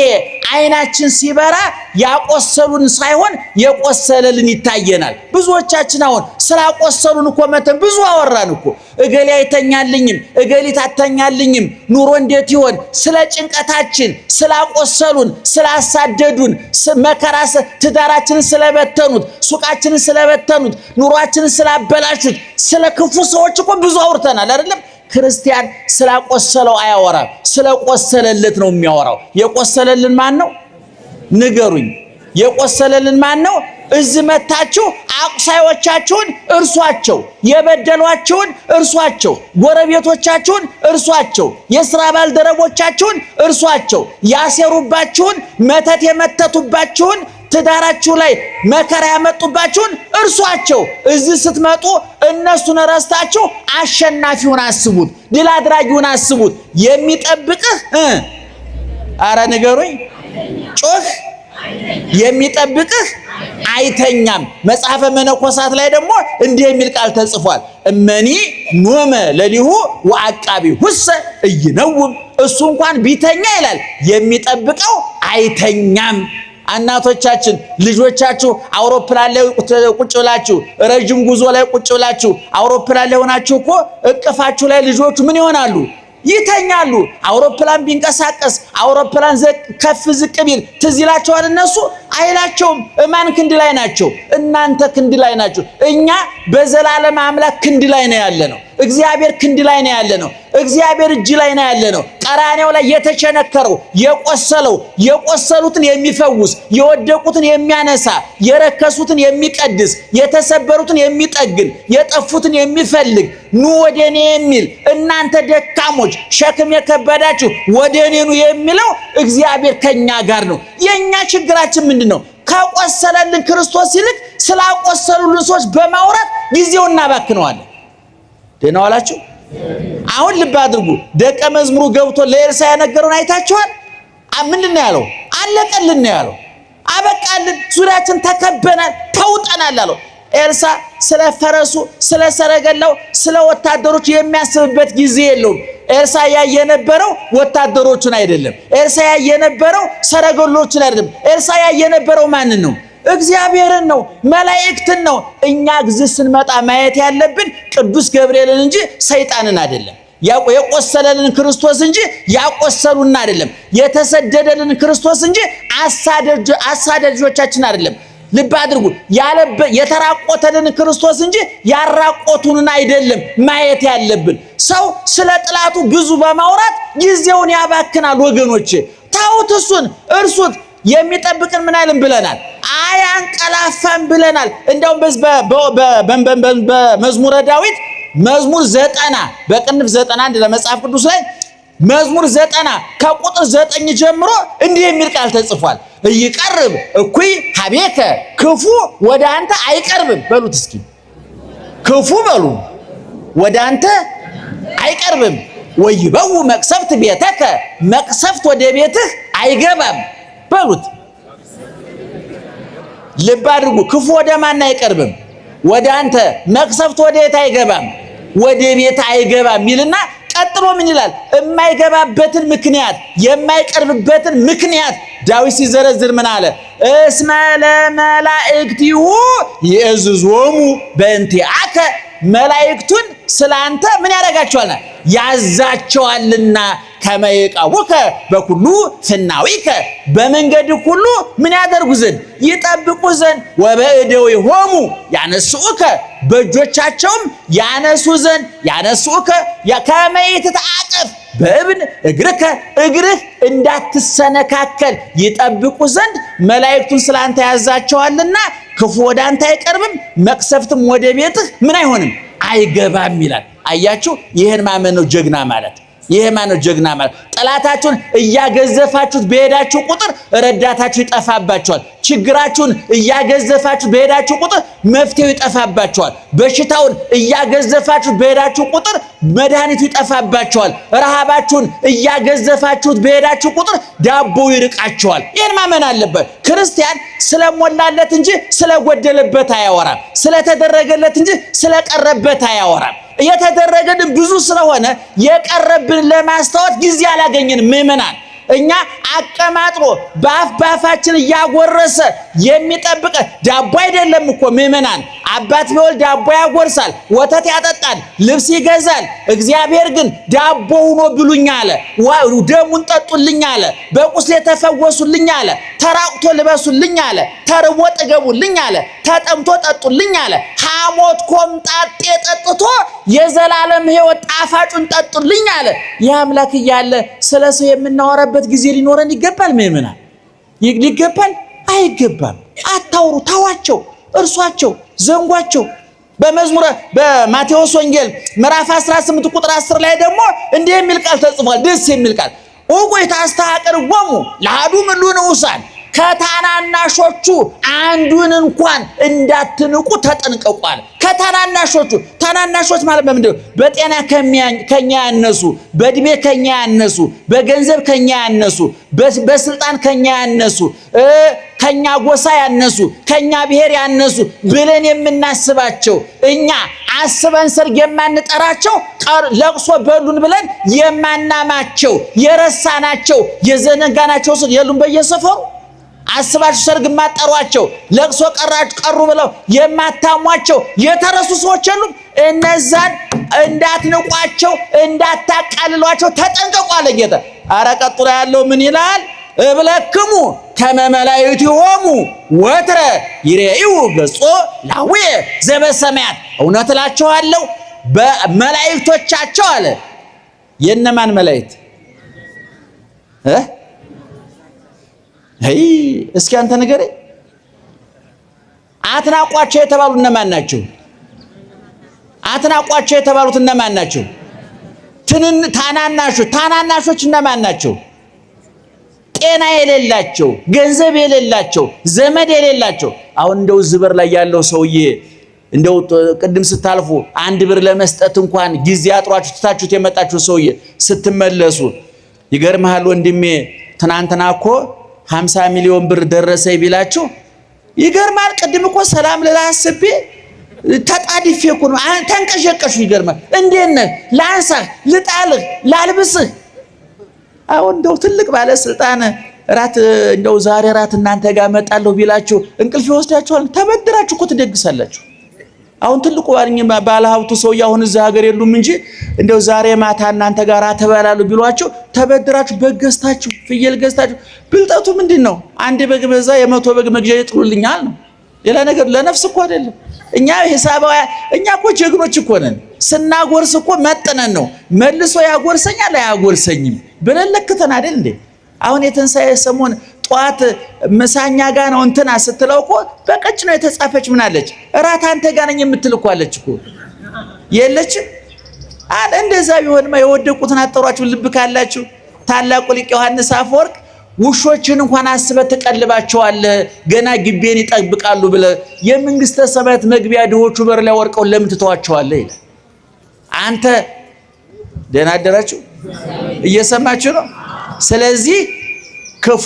አይናችን ሲበራ ያቆሰሉን ሳይሆን የቆሰለልን ይታየናል። ብዙዎቻችን አሁን ስላቆሰሉን እኮ መተን ብዙ አወራን እኮ። እገሌ አይተኛልኝም፣ እገሊት አተኛልኝም፣ ኑሮ እንዴት ይሆን? ስለ ጭንቀታችን፣ ስላቆሰሉን፣ ስላሳደዱን፣ መከራ ትዳራችንን ስለበተኑት፣ ሱቃችንን ስለበተኑት፣ ኑሯችንን ስላበላሹት፣ ስለ ክፉ ሰዎች እኮ ብዙ አውርተናል አይደለም? ክርስቲያን ስላቆሰለው አያወራም፣ ስለቆሰለለት ነው የሚያወራው። የቆሰለልን ማን ነው? ንገሩኝ። የቆሰለልን ማን ነው? እዚህ መታችሁ አቁሳዮቻችሁን እርሷቸው፣ የበደሏችሁን እርሷቸው፣ ጎረቤቶቻችሁን እርሷቸው፣ የሥራ ባልደረቦቻችሁን እርሷቸው፣ ያሴሩባችሁን መተት የመተቱባችሁን ትዳራችሁ ላይ መከራ ያመጡባችሁን እርሷቸው። እዚህ ስትመጡ እነሱን ረስታችሁ አሸናፊውን አስቡት፣ ድል አድራጊውን አስቡት። የሚጠብቅህ አረ ንገሩኝ፣ ጮህ፣ የሚጠብቅህ አይተኛም። መጽሐፈ መነኮሳት ላይ ደግሞ እንዲህ የሚል ቃል ተጽፏል። እመኒ ኖመ ለሊሁ ወአቃቢ ሁሰ እይነውም። እሱ እንኳን ቢተኛ ይላል የሚጠብቀው አይተኛም። እናቶቻችን ልጆቻችሁ አውሮፕላን ላይ ቁጭ ብላችሁ ረጅም ጉዞ ላይ ቁጭ ብላችሁ አውሮፕላን ላይ ሆናችሁ እኮ እቅፋችሁ ላይ ልጆቹ ምን ይሆናሉ? ይተኛሉ። አውሮፕላን ቢንቀሳቀስ አውሮፕላን ከፍ ዝቅ ቢል ትዝ ይላቸዋል? እነሱ አይላቸውም። እማን ክንድ ላይ ናቸው? እናንተ ክንድ ላይ ናቸው። እኛ በዘላለም አምላክ ክንድ ላይ ነው ያለ ነው። እግዚአብሔር ክንድ ላይ ነው ያለ ነው። እግዚአብሔር እጅ ላይ ነው ያለ ነው። ቀራኔው ላይ የተቸነከረው የቆሰለው የቆሰሉትን የሚፈውስ የወደቁትን የሚያነሳ የረከሱትን የሚቀድስ የተሰበሩትን የሚጠግን የጠፉትን የሚፈልግ ኑ ወደኔ የሚል እናንተ ደካሞች ሸክም የከበዳችሁ ወደኔ ኑ የሚለው እግዚአብሔር ከኛ ጋር ነው። የኛ ችግራችን ምንድነው? ከቆሰለልን ክርስቶስ ይልቅ ስላቆሰሉልን ሰዎች በማውራት ጊዜው እናባክነዋለን። ደህና ዋላችሁ። አሁን ልብ አድርጉ። ደቀ መዝሙሩ ገብቶ ለኤልሳ ያነገረውን አይታችኋል? ምንድን ነው ያለው? አለቀልን ነው ያለው። አበቃልን፣ ዙሪያችን ተከበናል፣ ተውጠናል አለው። ኤልሳ ስለ ፈረሱ፣ ስለ ሰረገላው፣ ስለ ወታደሮች የሚያስብበት ጊዜ የለውም። ኤልሳ ያየነበረው ወታደሮቹን አይደለም። ኤልሳ ያየነበረው ሰረገሎቹን አይደለም። ኤልሳ ያየነበረው ማንን ነው? እግዚአብሔርን ነው፣ መላእክትን ነው። እኛ እዚህ ስንመጣ ማየት ያለብን ቅዱስ ገብርኤልን እንጂ ሰይጣንን አይደለም። የቆሰለልን ክርስቶስ እንጂ ያቆሰሉን አይደለም። የተሰደደልን ክርስቶስ እንጂ አሳዳጆቻችን አይደለም። ልብ አድርጉ። የተራቆተልን ክርስቶስ እንጂ ያራቆቱንን አይደለም ማየት ያለብን። ሰው ስለ ጥላቱ ብዙ በማውራት ጊዜውን ያባክናል ወገኖች። ታውት እሱን እርሱት። የሚጠብቅን ምን አይልም ብለናል? አያንቀላፋም ብለናል። እንደውም በመዝሙረ ዳዊት መዝሙር 90 በቅንፍ 91 ለመጽሐፍ ቅዱስ ላይ መዝሙር 90 ከቁጥር 9 ጀምሮ እንዲህ የሚል ቃል ተጽፏል። ይቀርብ እኩይ ሀቤከ ክፉ ወደ አንተ አይቀርብም። በሉት እስኪ ክፉ በሉ ወደ አንተ አይቀርብም። ወይበው መቅሰፍት ቤተከ መቅሰፍት ወደ ቤትህ አይገባም። በሉት ልብ አድርጉ። ክፉ ወደ ማን አይቀርብም? ወደ አንተ። መቅሰፍት ወደ ቤት አይገባም፣ ወደ ቤት አይገባም ይልና ቀጥሎ ምን ይላል? የማይገባበትን ምክንያት የማይቀርብበትን ምክንያት ዳዊት ሲዘረዝር ምን አለ? እስመ ለመላእክቲሁ ይእዝዞሙ በእንቲአከ መላእክቱን ስላንተ ምን ያደርጋቸዋልና ያዛቸዋልና ከመይቀቡከ በኩሉ ፍናዊከ በመንገድ ሁሉ ምን ያደርጉ ዘንድ ይጠብቁ ዘንድ ወበእደዊሆሙ ያነሱከ በእጆቻቸውም ያነሱ ዘንድ ያነሱከ ከመይትተአቀፍ በእብን እግርከ እግርህ እንዳትሰነካከል ይጠብቁ ዘንድ መላእክቱን ስላንተ ያዛቸዋልና ክፉ ወደ አንተ አይቀርብም፣ መቅሰፍትም ወደ ቤትህ ምን አይሆንም አይገባም ይላል። አያችሁ፣ ይሄን ማመን ነው ጀግና ማለት። ይሄ ማነው ጀግና ማለት? ጠላታችሁን እያገዘፋችሁት በሄዳችሁ ቁጥር ረዳታችሁ ይጠፋባችኋል። ችግራችሁን እያገዘፋችሁ በሄዳችሁ ቁጥር መፍትሄው ይጠፋባችኋል። በሽታውን እያገዘፋችሁት በሄዳችሁ ቁጥር መድኃኒቱ ይጠፋባችኋል። ረሃባችሁን እያገዘፋችሁት በሄዳችሁ ቁጥር ዳቦው ይርቃችኋል። ይሄን ማመን አለበት። ክርስቲያን ስለሞላለት እንጂ ስለጎደለበት አያወራም። ስለተደረገለት እንጂ ስለቀረበት አያወራም። የተደረገልን ብዙ ስለሆነ የቀረብን ለማስተዋት ጊዜ አላገኘንም። ምእመናን እኛ አቀማጥሮ ባፋችን እያጎረሰ የሚጠብቀ ዳቦ አይደለም እኮ ምእመናን። አባት ቢወልድ ዳቦ ያጎርሳል፣ ወተት ያጠጣል፣ ልብስ ይገዛል። እግዚአብሔር ግን ዳቦ ሆኖ ብሉኝ አለ፣ ደሙን ጠጡልኝ አለ፣ በቁስሌ ተፈወሱልኝ አለ፣ ተራቁቶ ልበሱልኝ አለ፣ ተርቦ ጥገቡልኝ አለ፣ ተጠምቶ ጠጡልኝ አለ። ሐሞት ኮምጣጤ ጠጥቶ የዘላለም ሕይወት ጣፋጩን ጠጡልኝ አለ። ይህ አምላክ እያለ ስለ ሰው የምናወራበት ጊዜ ሊኖረን ይገባል ምእመናን? ሊገባል? አይገባም። አታውሩ፣ ተዋቸው፣ እርሷቸው፣ ዘንጓቸው። በማቴዎስ ወንጌል ምዕራፍ 18 ቁጥር 10 ላይ ደግሞ እንዲህ የሚል ቃል ተጽፏል። ደስ የሚል ቃል ኡቁይ ታስተሐቅርዎሙ ለአሐዱ እምእሉ ንዑሳን ከታናናሾቹ አንዱን እንኳን እንዳትንቁ ተጠንቀቋል። ከታናናሾቹ ታናናሾች ማለት በምንድነው? በጤና ከኛ ያነሱ፣ በእድሜ ከኛ ያነሱ፣ በገንዘብ ከኛ ያነሱ፣ በስልጣን ከኛ ያነሱ፣ ከኛ ጎሳ ያነሱ፣ ከኛ ብሔር ያነሱ ብለን የምናስባቸው እኛ አስበን ሰርግ የማንጠራቸው ለቅሶ በሉን ብለን የማናማቸው የረሳናቸው የዘነጋናቸው የሉም በየሰፈሩ። አስባችሁ ሰርግ ማጠሯቸው ለቅሶ ቀሩ ብለው የማታሟቸው የተረሱ ሰዎች የሉም። እነዛን እንዳትንቋቸው እንዳታቃልሏቸው ተጠንቀቁ አለ ጌታ። ኧረ ቀጥሎ ያለው ምን ይላል? እብለክሙ ከመ መላእክቲሆሙ ወትረ ይሬኡ ገጾ ላዌ ዘበሰማያት። እውነት እላችኋለሁ በመላእክቶቻቸው አለ። የነማን መላእክት? እስኪ አንተ ንገረኝ። አትናቋቸው የተባሉት እነማን ናቸው? አትናቋቸው የተባሉት እነማን ናቸው? ታናናሾች እነማን ናቸው? ጤና የሌላቸው፣ ገንዘብ የሌላቸው፣ ዘመድ የሌላቸው። አሁን እንደው ዝበር ላይ ያለው ሰውዬ እንደው ቅድም ስታልፉ 1 ብር ለመስጠት እንኳን ጊዜ አጥሯችሁ ትታችሁት የመጣችሁ ሰውዬ ስትመለሱ ይገርምሃል ወንድሜ ትናንትና እኮ 50 ሚሊዮን ብር ደረሰ ቢላችሁ ይገርማል። ቅድም እኮ ሰላም ልልህ አስቤ ተጣድፌ እኮ ነው ተንቀሸቀሹ። ይገርማል። እንዴት ነህ? ላንሳህ፣ ልጣልህ፣ ላልብስህ። አሁን እንደው ትልቅ ባለስልጣን ራት እንደው ዛሬ ራት እናንተ ጋር መጣለሁ ቢላችሁ እንቅልፍ ይወስዳችኋል። ተበድራችሁ እኮ ትደግሳላችሁ። አሁን ትልቁ ባለሀብቱ ሰው ያሁን እዛ ሀገር የሉም እንጂ እንደው ዛሬ ማታ እናንተ ጋር ተበላሉ ቢሏቸው ተበድራችሁ በግ ገዝታችሁ ፍየል ገዝታችሁ ብልጠቱ ምንድነው? አንድ በግ በዛ የ100 በግ መግዣ ይጥሉልኛል ነው። ሌላ ነገር ለነፍስ እኮ አይደለም። እኛ ሂሳባዊ እኛ እኮ ጀግኖች እኮ ነን። ስናጎርስ እኮ መጥነን ነው መልሶ ያጎርሰኛል አያጎርሰኝም ብለን ለክተን አይደል እንዴ? አሁን የትንሳኤ ሰሞን ጧት መሳኛ ጋር ነው እንትና ስትለው እኮ በቀጭ ነው የተጻፈች ምን አለች? እራት አንተ ጋር ነኝ የምትልኳለች እኮ የለችም። እንደዛ ቢሆንማ የወደቁትን አጠሯችሁ ልብ ካላችሁ ታላቁ ሊቅ ዮሐንስ አፈወርቅ ውሾችን እንኳን አስበህ ትቀልባቸዋለህ ገና ግቤን ይጠብቃሉ ብለህ የመንግስተ ሰማያት መግቢያ ድሆቹ በር ላይ ወርቀው ለምን ትተዋቸዋለህ ይላል። አንተ ደህና አደራችሁ እየሰማችሁ ነው። ስለዚህ ክፉ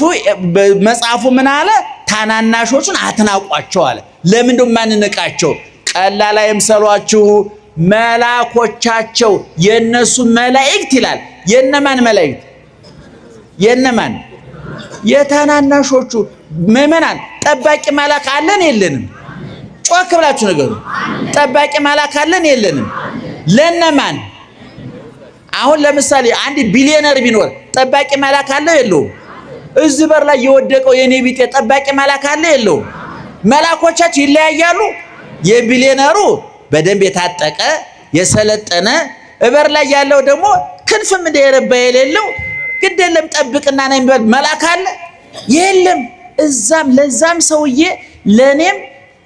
መጽሐፉ ምን አለ? ታናናሾቹን አትናቋቸው አለ። ለምን ደም ማንነቃቸው? ቀላል አይምሰሏችሁ መላእክቶቻቸው የነሱ መላእክት ይላል። የነማን መላእክት? የነማን? የታናናሾቹ ምእመናን። ጠባቂ መልአክ አለን የለንም? ጮክ ብላችሁ ነገሩ። ጠባቂ መልአክ አለን የለንም? ለነማን? አሁን ለምሳሌ አንድ ቢሊዮነር ቢኖር ጠባቂ መልአክ አለው የለውም? እዚህ በር ላይ የወደቀው የኔ ቢጤ ጠባቂ መልአክ አለ የለውም? መልአኮቻቸው ይለያያሉ። የቢሊዮነሩ በደንብ የታጠቀ የሰለጠነ፣ በር ላይ ያለው ደግሞ ክንፍም እንደየረባ የሌለው ግደለም ጠብቅና ነው የሚባል መልአክ አለ የለም? እዛም ለዛም ሰውዬ ለኔም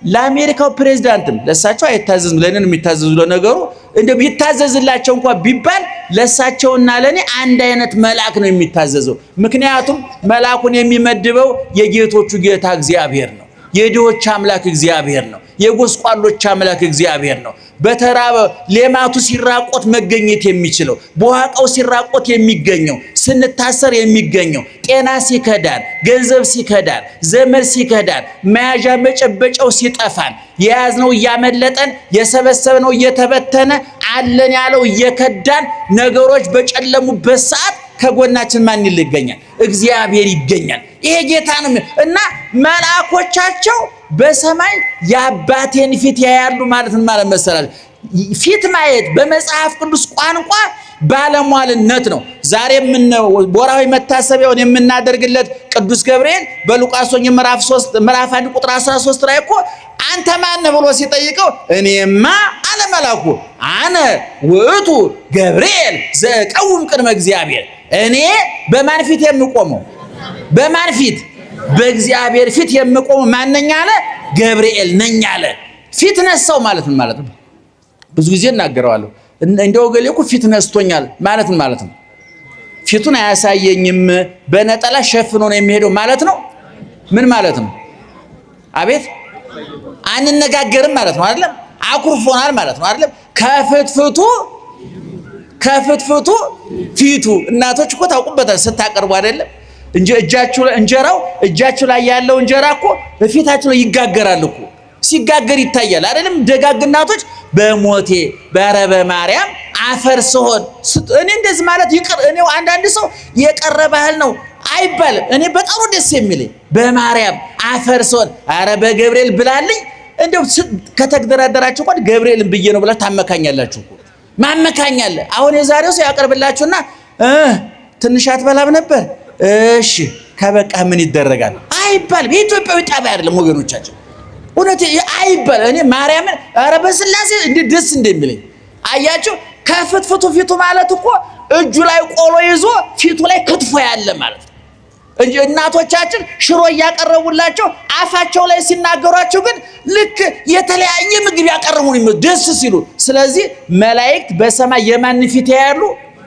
ለአሜሪካው ፕሬዝዳንትም ለሳቸው አይታዘዝም፣ ለኔን የሚታዘዙ ለነገሩ እንደ ቢታዘዝላቸው እንኳን ቢባል ለሳቸውና ለኔ አንድ አይነት መልአክ ነው የሚታዘዘው። ምክንያቱም መልአኩን የሚመድበው የጌቶቹ ጌታ እግዚአብሔር ነው። የድሆች አምላክ እግዚአብሔር ነው። የጎስቋሎች አምላክ እግዚአብሔር ነው። በተራበ ሌማቱ ሲራቆት መገኘት የሚችለው፣ በዋቃው ሲራቆት የሚገኘው፣ ስንታሰር የሚገኘው፣ ጤና ሲከዳን፣ ገንዘብ ሲከዳን፣ ዘመድ ሲከዳን፣ መያዣ መጨበጫው ሲጠፋን፣ የያዝነው እያመለጠን፣ የሰበሰብነው እየተበተነ፣ አለን ያለው እየከዳን፣ ነገሮች በጨለሙበት ሰዓት ከጎናችን ማን ይገኛል? እግዚአብሔር ይገኛል። ይሄ ጌታ ነው እና መልአኮቻቸው በሰማይ የአባቴን ፊት ያያሉ ማለት ማለት መሰላችሁ። ፊት ማየት በመጽሐፍ ቅዱስ ቋንቋ ባለሟልነት ነው። ዛሬ ወርሃዊ መታሰቢያውን የምናደርግለት ቅዱስ ገብርኤል በሉቃስ ወንጌል ምዕራፍ 1 ቁጥር 13 ላይ እኮ አንተ ማን ብሎ ሲጠይቀው እኔማ አለ መልአኩ አነ ውእቱ ገብርኤል ዘቀውም ቅድመ እግዚአብሔር። እኔ በማን ፊት የምቆመው? በማን ፊት? በእግዚአብሔር ፊት የምቆመው ማንኛ አለ? ገብርኤል ነኝ አለ። ፊት ነሳው ማለት ምን ማለት ነው? ብዙ ጊዜ እናገረዋለሁ። እንደው ገሌ እኮ ፊት ነስቶኛል ማለት ምን ማለት ነው? ፊቱን አያሳየኝም በነጠላ ሸፍኖ ነው የሚሄደው ማለት ነው። ምን ማለት ነው? አቤት አንነጋገርም ማለት ነው አይደለም? አኩርፎናል ማለት ነው አይደለም? ከፍትፍቱ ፊቱ እናቶች እኮ ታውቁበታል ስታቀርቡ አይደለም? እጃችሁ ላይ ያለው እንጀራ እኮ በፊታችሁ ላይ ይጋገራል እኮ ሲጋገር ይታያል አይደለም? ደጋግ እናቶች በሞቴ በረበ ማርያም አፈር ስሆን እኔ እንደዚህ ማለት ይቅር። እኔው አንዳንድ ሰው የቀረበ ባህል ነው አይባልም። እኔ በጣም ደስ የሚለኝ በማርያም አፈር ስሆን አረ በገብርኤል ብላልኝ። እንደው ከተግደራደራችሁ እንኳን ገብርኤልን ብዬ ነው ብላ ታመካኛላችሁ እኮ ማመካኛለ። አሁን የዛሬው ሰው ያቀርብላችሁና ትንሽ አትበላም ነበር እሺ ከበቃ ምን ይደረጋል አይባልም። የኢትዮጵያዊ ጠባይ አይደለም ወገኖቻችን፣ እውነት አይባል። እኔ ማርያምን ኧረ በስላሴ እንዴት ደስ እንደሚለኝ አያችሁ። ከፍትፍቱ ፊቱ ማለት እኮ እጁ ላይ ቆሎ ይዞ ፊቱ ላይ ክትፎ ያለ ማለት ነው እንጂ እናቶቻችን ሽሮ እያቀረቡላቸው አፋቸው ላይ ሲናገሯቸው ግን ልክ የተለያየ ምግብ ያቀርቡን ደስ ሲሉ። ስለዚህ መላእክት በሰማይ የማን ፊት ያያሉ?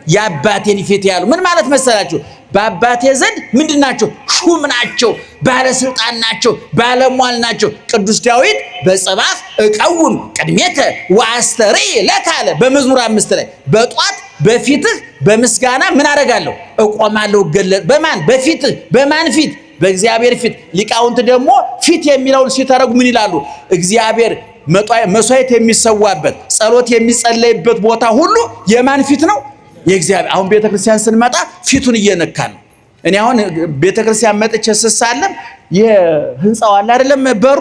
የአባቴን ፊት ያያሉ። ምን ማለት መሰላችሁ? በአባቴ ዘንድ ምንድናቸው? ሹም ናቸው፣ ባለስልጣን ናቸው፣ ባለሟል ናቸው። ቅዱስ ዳዊት በጽባህ እቀውም ቅድሜተ ወአስተሪ ለከ አለ በመዝሙር 5 ላይ በጧት በፊትህ በምስጋና ምን አደርጋለሁ? እቆማለሁ ገለጥ። በማን? በፊትህ። በማን ፊት? በእግዚአብሔር ፊት። ሊቃውንት ደግሞ ፊት የሚለውን ሲተረጉ ምን ይላሉ? እግዚአብሔር መስዋዕት የሚሰዋበት ጸሎት የሚጸለይበት ቦታ ሁሉ የማን ፊት ነው? የእግዚአብሔር። አሁን ቤተክርስቲያን ስንመጣ ፊቱን እየነካን ነው። እኔ አሁን ቤተክርስቲያን መጥቼ ስሳለም የህንጻው አለ አይደለም በሩ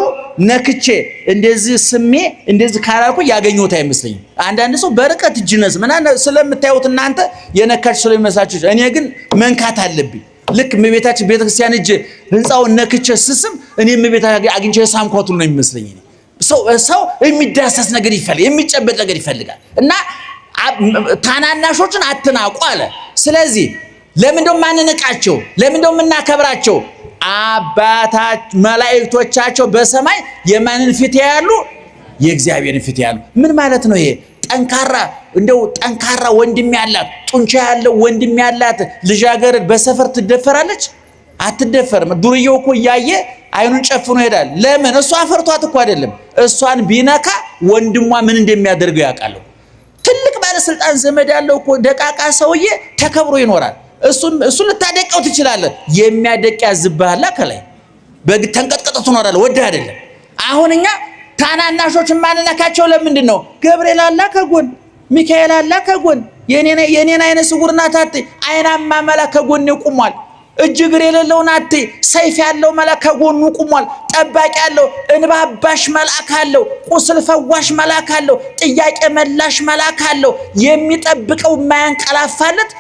ነክቼ እንደዚህ ስሜ እንደዚህ ካላልኩ ያገኘሁት አይመስለኝም። አንዳንድ ሰው በርቀት እጅነስ ምናምን ስለምታዩት እናንተ የነካች ስለሚመስላችሁ፣ እኔ ግን መንካት አለብኝ። ልክ እመቤታችን ቤተክርስቲያን እጅ ህንፃውን ነክቼ ስስም እኔ እመቤታችን አግኝቼ ሳምኳቱ ነው የሚመስለኝ። ሰው የሚዳሰስ ነገር ይፈልጋል፣ የሚጨበጥ ነገር ይፈልጋል። እና ታናናሾችን አትናቁ አለ። ስለዚህ ለምንድነው ማንነቃቸው? ለምንድነው የምናከብራቸው? መላእክቶቻቸው በሰማይ የማንን ፊት ያያሉ? የእግዚአብሔርን ፊት ያያሉ። ምን ማለት ነው ይሄ? ጠንካራ ወንድም ያላት ጡንቻ ያለው ወንድም ያላት ልጃገረድ በሰፈር ትደፈራለች? አትደፈርም። ዱርዬው እኮ እያየ አይኑን ጨፍኖ ይሄዳል። ለምን? እሷ ፈርቷት እኮ አይደለም። እሷን ቢነካ ወንድሟ ምን እንደሚያደርገው ያውቃል። ትልቅ ባለስልጣን ዘመድ ያለው እኮ ደቃቃ ሰውዬ ተከብሮ ይኖራል። እሱን ልታደቀው ትችላለህ። የሚያደቅ ያዝብሃል። ከላይ በግ ተንቀጥቀጥ ትኖራለህ። ወደ አይደለም። አሁን እኛ ታናናሾችን ማንነካቸው ለምንድን ነው? ገብርኤል አላ ከጎን፣ ሚካኤል አላ ከጎን፣ የኔን አይነ ስውር ናት አትይ። አይናማ መልአክ ከጎን ቆሟል። እጅ እግር የሌለው ናት። ሰይፍ ያለው መልአክ ከጎኑ ቆሟል። ጠባቂ ያለው እንባ አባሽ መልአክ አለው። ቁስል ፈዋሽ መልአክ አለው። ጥያቄ መላሽ መልአክ አለው። የሚጠብቀው የማያንቀላፋለት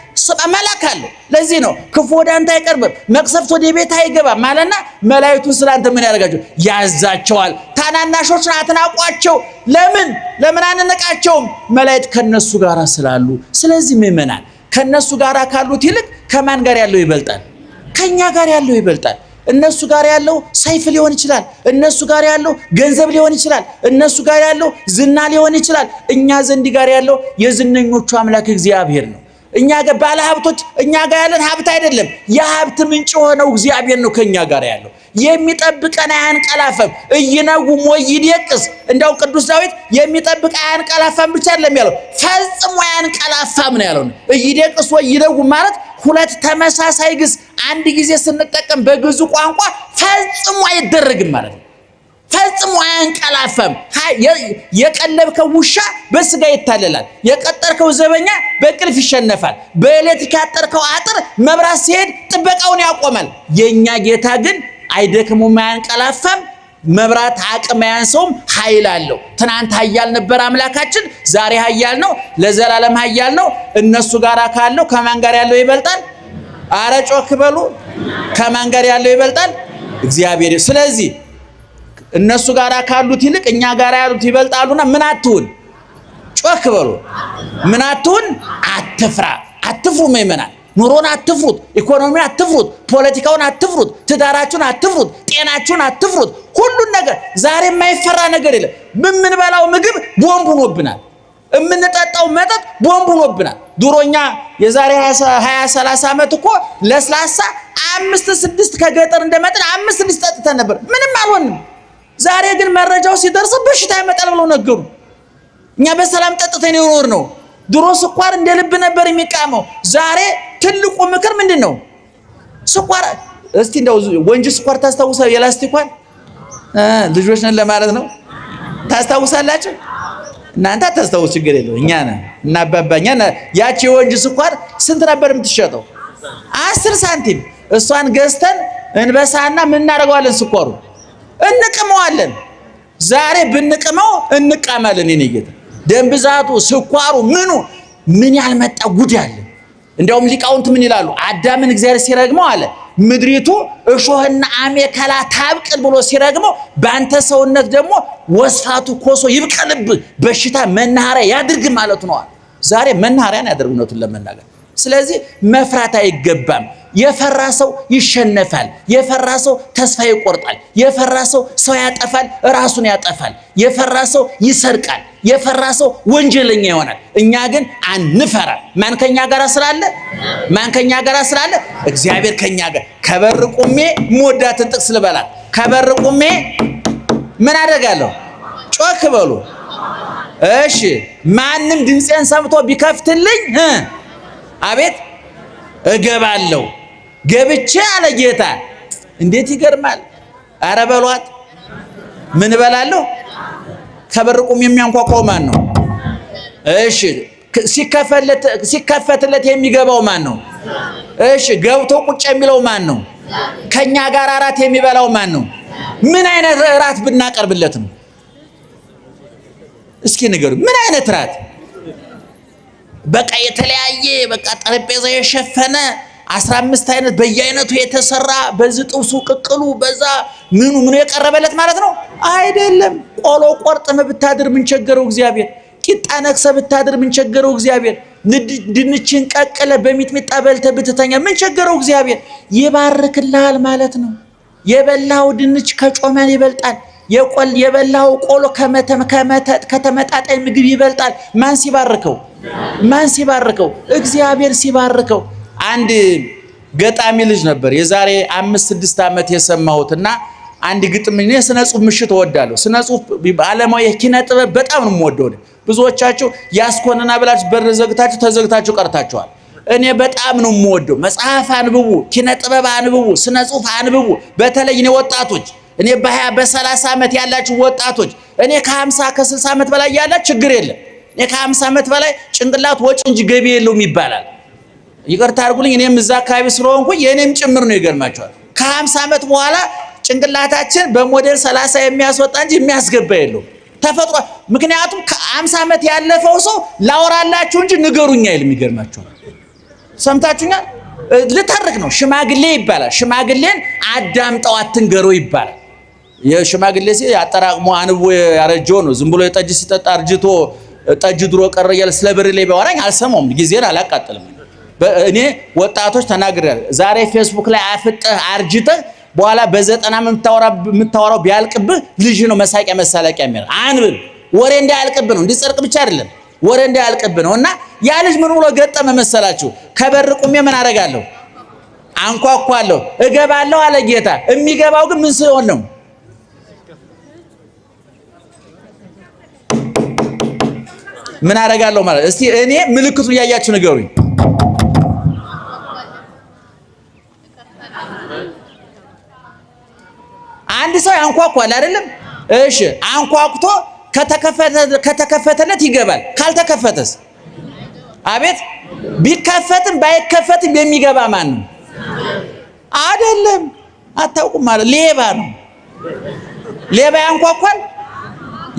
መልአክ አለው። ለዚህ ነው ክፉ ወደ አንተ አይቀርብም፣ መቅሰፍት ወደ ቤት አይገባም ማለትና መላእክቱን ስላንተ ምን ያደርጋቸው? ያዛቸዋል። ታናናሾችን አትናቋቸው። ለምን አንነቃቸውም? መላእክት ከነሱ ጋር ስላሉ። ስለዚህ ምእመናን ከነሱ ጋር ካሉት ይልቅ ከማን ጋር ያለው ይበልጣል? ከኛ ጋር ያለው ይበልጣል። እነሱ ጋር ያለው ሰይፍ ሊሆን ይችላል። እነሱ ጋር ያለው ገንዘብ ሊሆን ይችላል። እነሱ ጋር ያለው ዝና ሊሆን ይችላል። እኛ ዘንድ ጋር ያለው የዝነኞቹ አምላክ እግዚአብሔር ነው። እኛ ጋር ባለ ሀብቶች እኛ ጋር ያለን ሀብት አይደለም። የሀብት ምንጭ የሆነው እግዚአብሔር ነው ከኛ ጋር ያለው። የሚጠብቀን አያንቀላፋም። እይነጉም ወይደቅስ። እንደው ቅዱስ ዳዊት የሚጠብቅ አያንቀላፋም ብቻ አይደለም ያለው፣ ፈጽሞ አያንቀላፋም ነው ያለው። እይደቅስ ወይነጉም ማለት ሁለት ተመሳሳይ ግስ አንድ ጊዜ ስንጠቀም በግዙ ቋንቋ ፈጽሞ አይደረግም ማለት ነው። ፈጽሞ አያንቀላፋም። የቀለብከው ውሻ በስጋ ይታለላል። የቀጠርከው ዘበኛ በእንቅልፍ ይሸነፋል። በኤሌክትሪክ ያጠርከው አጥር መብራት ሲሄድ ጥበቃውን ያቆማል። የኛ ጌታ ግን አይደክሙም፣ አያንቀላፋም። መብራት አቅም ያንሰውም፣ ኃይል አለው። ትናንት ኃያል ነበር አምላካችን፣ ዛሬ ኃያል ነው፣ ለዘላለም ኃያል ነው። እነሱ ጋር ካለው ከማን ጋር ያለው ይበልጣል? አረ ጮክ በሉ። ከማን ጋር ያለው ይበልጣል? እግዚአብሔር። ስለዚህ እነሱ ጋር ካሉት ይልቅ እኛ ጋር ያሉት ይበልጣሉና ምን አትሁን? ጮክ በሉ። ምን አትሁን? አትፍራ። አትፍሩ ምእመናን። ኑሮን አትፍሩት፣ ኢኮኖሚን አትፍሩት፣ ፖለቲካውን አትፍሩት፣ ትዳራችሁን አትፍሩት፣ ጤናችሁን አትፍሩት። ሁሉን ነገር ዛሬ የማይፈራ ነገር የለም። የምንበላው ምግብ ቦምብ ሆኖብናል። የምንጠጣው መጠጥ ቦምብ ሆኖብናል። ድሮኛ የዛሬ 20-30 ዓመት እኮ ለስላሳ 5-6 ከገጠር እንደመጣን 5-6 ጠጥተን ነበር፣ ምንም አልሆንም። ዛሬ ግን መረጃው ሲደርስ በሽታ ይመጣል ብለው ነገሩ። እኛ በሰላም ጠጥተን ይኖር ነው። ድሮ ስኳር እንደ ልብ ነበር የሚቃመው። ዛሬ ትልቁ ምክር ምንድነው? ስኳር እስቲ እንደው ወንጂ ስኳር ታስታውሳው? የላስቲኳን ልጆች ነን ለማለት ነው። ታስታውሳላችሁ? እናንተ ታስታውሱ፣ ችግር የለው። እኛ ነን እና አባባኛ ያቺ የወንጂ ስኳር ስንት ነበር የምትሸጠው? 10 ሳንቲም። እሷን ገዝተን እንበሳና ምን እናደርገዋለን? ስኳሩ እንቅመዋለን። ዛሬ ብንቅመው እንቃማለን። የኔ ጌታ ደም ብዛቱ፣ ስኳሩ፣ ምን ያልመጣ ጉድ አለ። እንዲያውም ሊቃውንት ምን ይላሉ? አዳምን እግዚአብሔር ሲረግመው አለ ምድሪቱ እሾህና አሜከላ ታብቅል ብሎ ሲረግመው፣ በአንተ ሰውነት ደግሞ ወስፋቱ ኮሶ ይብቀልብ፣ በሽታ መናኸሪያ ያድርግ ማለት ነው። ዛሬ መናኸሪያን ያደርግ እውነቱን ለመናገር። ስለዚህ መፍራት አይገባም። የፈራ ሰው ይሸነፋል። የፈራ ሰው ተስፋ ይቆርጣል። የፈራ ሰው ያጠፋል፣ ራሱን ያጠፋል። የፈራ ሰው ይሰርቃል። የፈራ ሰው ወንጀለኛ ይሆናል። እኛ ግን አንፈራ። ማን ከኛ ጋር ስላለ? እግዚአብሔር ከኛ ጋር። ከበር ቁሜ ሞዳትን ጥቅስ ልበላት። ከበር ቁሜ ምን አደርጋለሁ? ጮክ በሉ እሺ። ማንም ድምፄን ሰምቶ ቢከፍትልኝ አቤት እገባለሁ። ገብቼ አለ ጌታ። እንዴት ይገርማል! አረ በሏት። ምን እበላለሁ? ከበር ቁም የሚያንኳኳው ማን ነው? እሺ ሲከፈትለት የሚገባው ማን ነው? እሺ ገብቶ ቁጭ የሚለው ማን ነው? ከኛ ጋር አራት የሚበላው ማን ነው? ምን አይነት ራት ብናቀርብለት ነው? እስኪ ንገሩ። ምን አይነት ራት? በቃ የተለያየ በቃ ጠረጴዛ የሸፈነ 15 አይነት በየአይነቱ የተሰራ በዚህ ጥብሱ ቅቅሉ በዛ ምኑ የቀረበለት ማለት ነው አይደለም። ቆሎ ቆርጥመ ብታድር ምን ቸገረው እግዚአብሔር? ቂጣ ነክሰ ብታድር ምን ቸገረው እግዚአብሔር? ድንችን ቀቅለ በሚጥሚጣ በልተ ብትተኛ ምን ቸገረው እግዚአብሔር? ይባርክልሃል ማለት ነው። የበላው ድንች ከጮመን ይበልጣል። የበላው ቆሎ ከተመጣጣኝ ምግብ ይበልጣል። ማን ሲባርከው? ማን ሲባርከው? እግዚአብሔር ሲባርከው። አንድ ገጣሚ ልጅ ነበር የዛሬ 5-6 ዓመት የሰማሁትና አንድ ግጥም እኔ ስነ ጽሁፍ ምሽት እወዳለሁ። ስነ ጽሁፍ ዓለማዊ ኪነ ጥበብ በጣም ነው የምወደው። ብዙዎቻችሁ ያስኮንና ብላችሁ በር ዘግታችሁ ተዘግታችሁ ቀርታችኋል። እኔ በጣም ነው የምወደው። መጽሐፍ አንብቡ፣ ኪነ ጥበብ አንብቡ፣ ስነ ጽሁፍ አንብቡ። በተለይ እኔ ወጣቶች እኔ በ20 በ30 ዓመት ያላችሁ ወጣቶች እኔ ከ50 ከ60 ዓመት በላይ ያላችሁ ችግር የለም። እኔ ከ50 ዓመት በላይ ጭንቅላት ወጭ እንጂ ገቢ የለውም ይባላል። ይቅርታ አድርጉልኝ። እኔም እዛ አካባቢ ስለሆንኩኝ የኔም ጭምር ነው። ይገርማችኋል። ከ50 ዓመት በኋላ ጭንቅላታችን በሞዴል 30 የሚያስወጣ እንጂ የሚያስገባ የለውም ተፈጥሮ። ምክንያቱም ከ50 ዓመት ያለፈው ሰው ላወራላችሁ እንጂ ንገሩኛ አይልም። ይገርማችኋል። ሰምታችሁኛል? ልተርክ ነው። ሽማግሌ ይባላል። ሽማግሌን አዳምጠው አትንገረው ይባላል። የሽማግሌ ሲል ያጠራቅሞ አንቦ ያረጀው ነው። ዝም ብሎ የጠጅ ሲጠጣ አርጅቶ ጠጅ ድሮ ቀረ እያለ ስለ ብር ላይ ቢያወራኝ አልሰማውም። ጊዜን አላቃጥልም። እኔ ወጣቶች ተናግሬያለሁ። ዛሬ ፌስቡክ ላይ አፍጠህ አርጅተህ በኋላ በ90 የምታወራው ቢያልቅብህ ልጅ ነው መሳቂያ መሳለቂያ የሚያል አንብብ። ወሬ እንዳያልቅብህ ነው። እንዲጸርቅ ብቻ አይደለም ወሬ እንዳያልቅብህ ነውና ያ ልጅ ምን ብሎ ገጠመ መሰላችሁ? ከበር ቁሜ ምን አደርጋለሁ? አንኳኳለሁ፣ እገባለሁ አለ ጌታ። የሚገባው ግን ምን ሲሆን ነው? ምን አደርጋለሁ ማለት እስቲ እኔ ምልክቱን ያያችሁ ንገሩኝ። አንድ ሰው ያንኳኳል አይደለም? እሺ አንኳኩቶ ከተከፈተለት ይገባል። ካልተከፈተስ? አቤት ቢከፈትም ባይከፈትም የሚገባ ማን ነው? አይደለም። አታውቁም ማለት ሌባ ነው። ሌባ ያንኳኳል?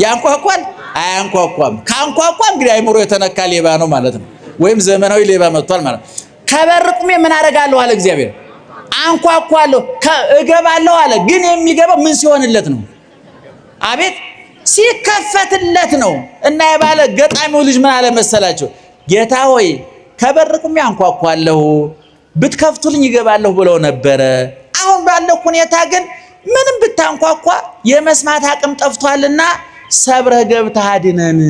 ያንኳኳል? አያንኳኳም። ካንኳኳ እንግዲህ አይምሮ የተነካ ሌባ ነው ማለት ነው። ወይም ዘመናዊ ሌባ መጥቷል ማለት ነው። ከበር ቁሜ ምን አደርጋለሁ አለ እግዚአብሔር። አንኳኳለሁ እገባለሁ አለ። ግን የሚገባው ምን ሲሆንለት ነው? አቤት ሲከፈትለት ነው። እና የባለ ገጣሚው ልጅ ምን አለ መሰላችሁ? ጌታ ሆይ ከበር ቁሜ አንኳኳለሁ ብትከፍቱልኝ ይገባለሁ ብለው ነበረ። አሁን ባለው ሁኔታ ግን ምንም ብታንኳኳ የመስማት አቅም ጠፍቷልና ሰብረህ ገብተህ አድነን።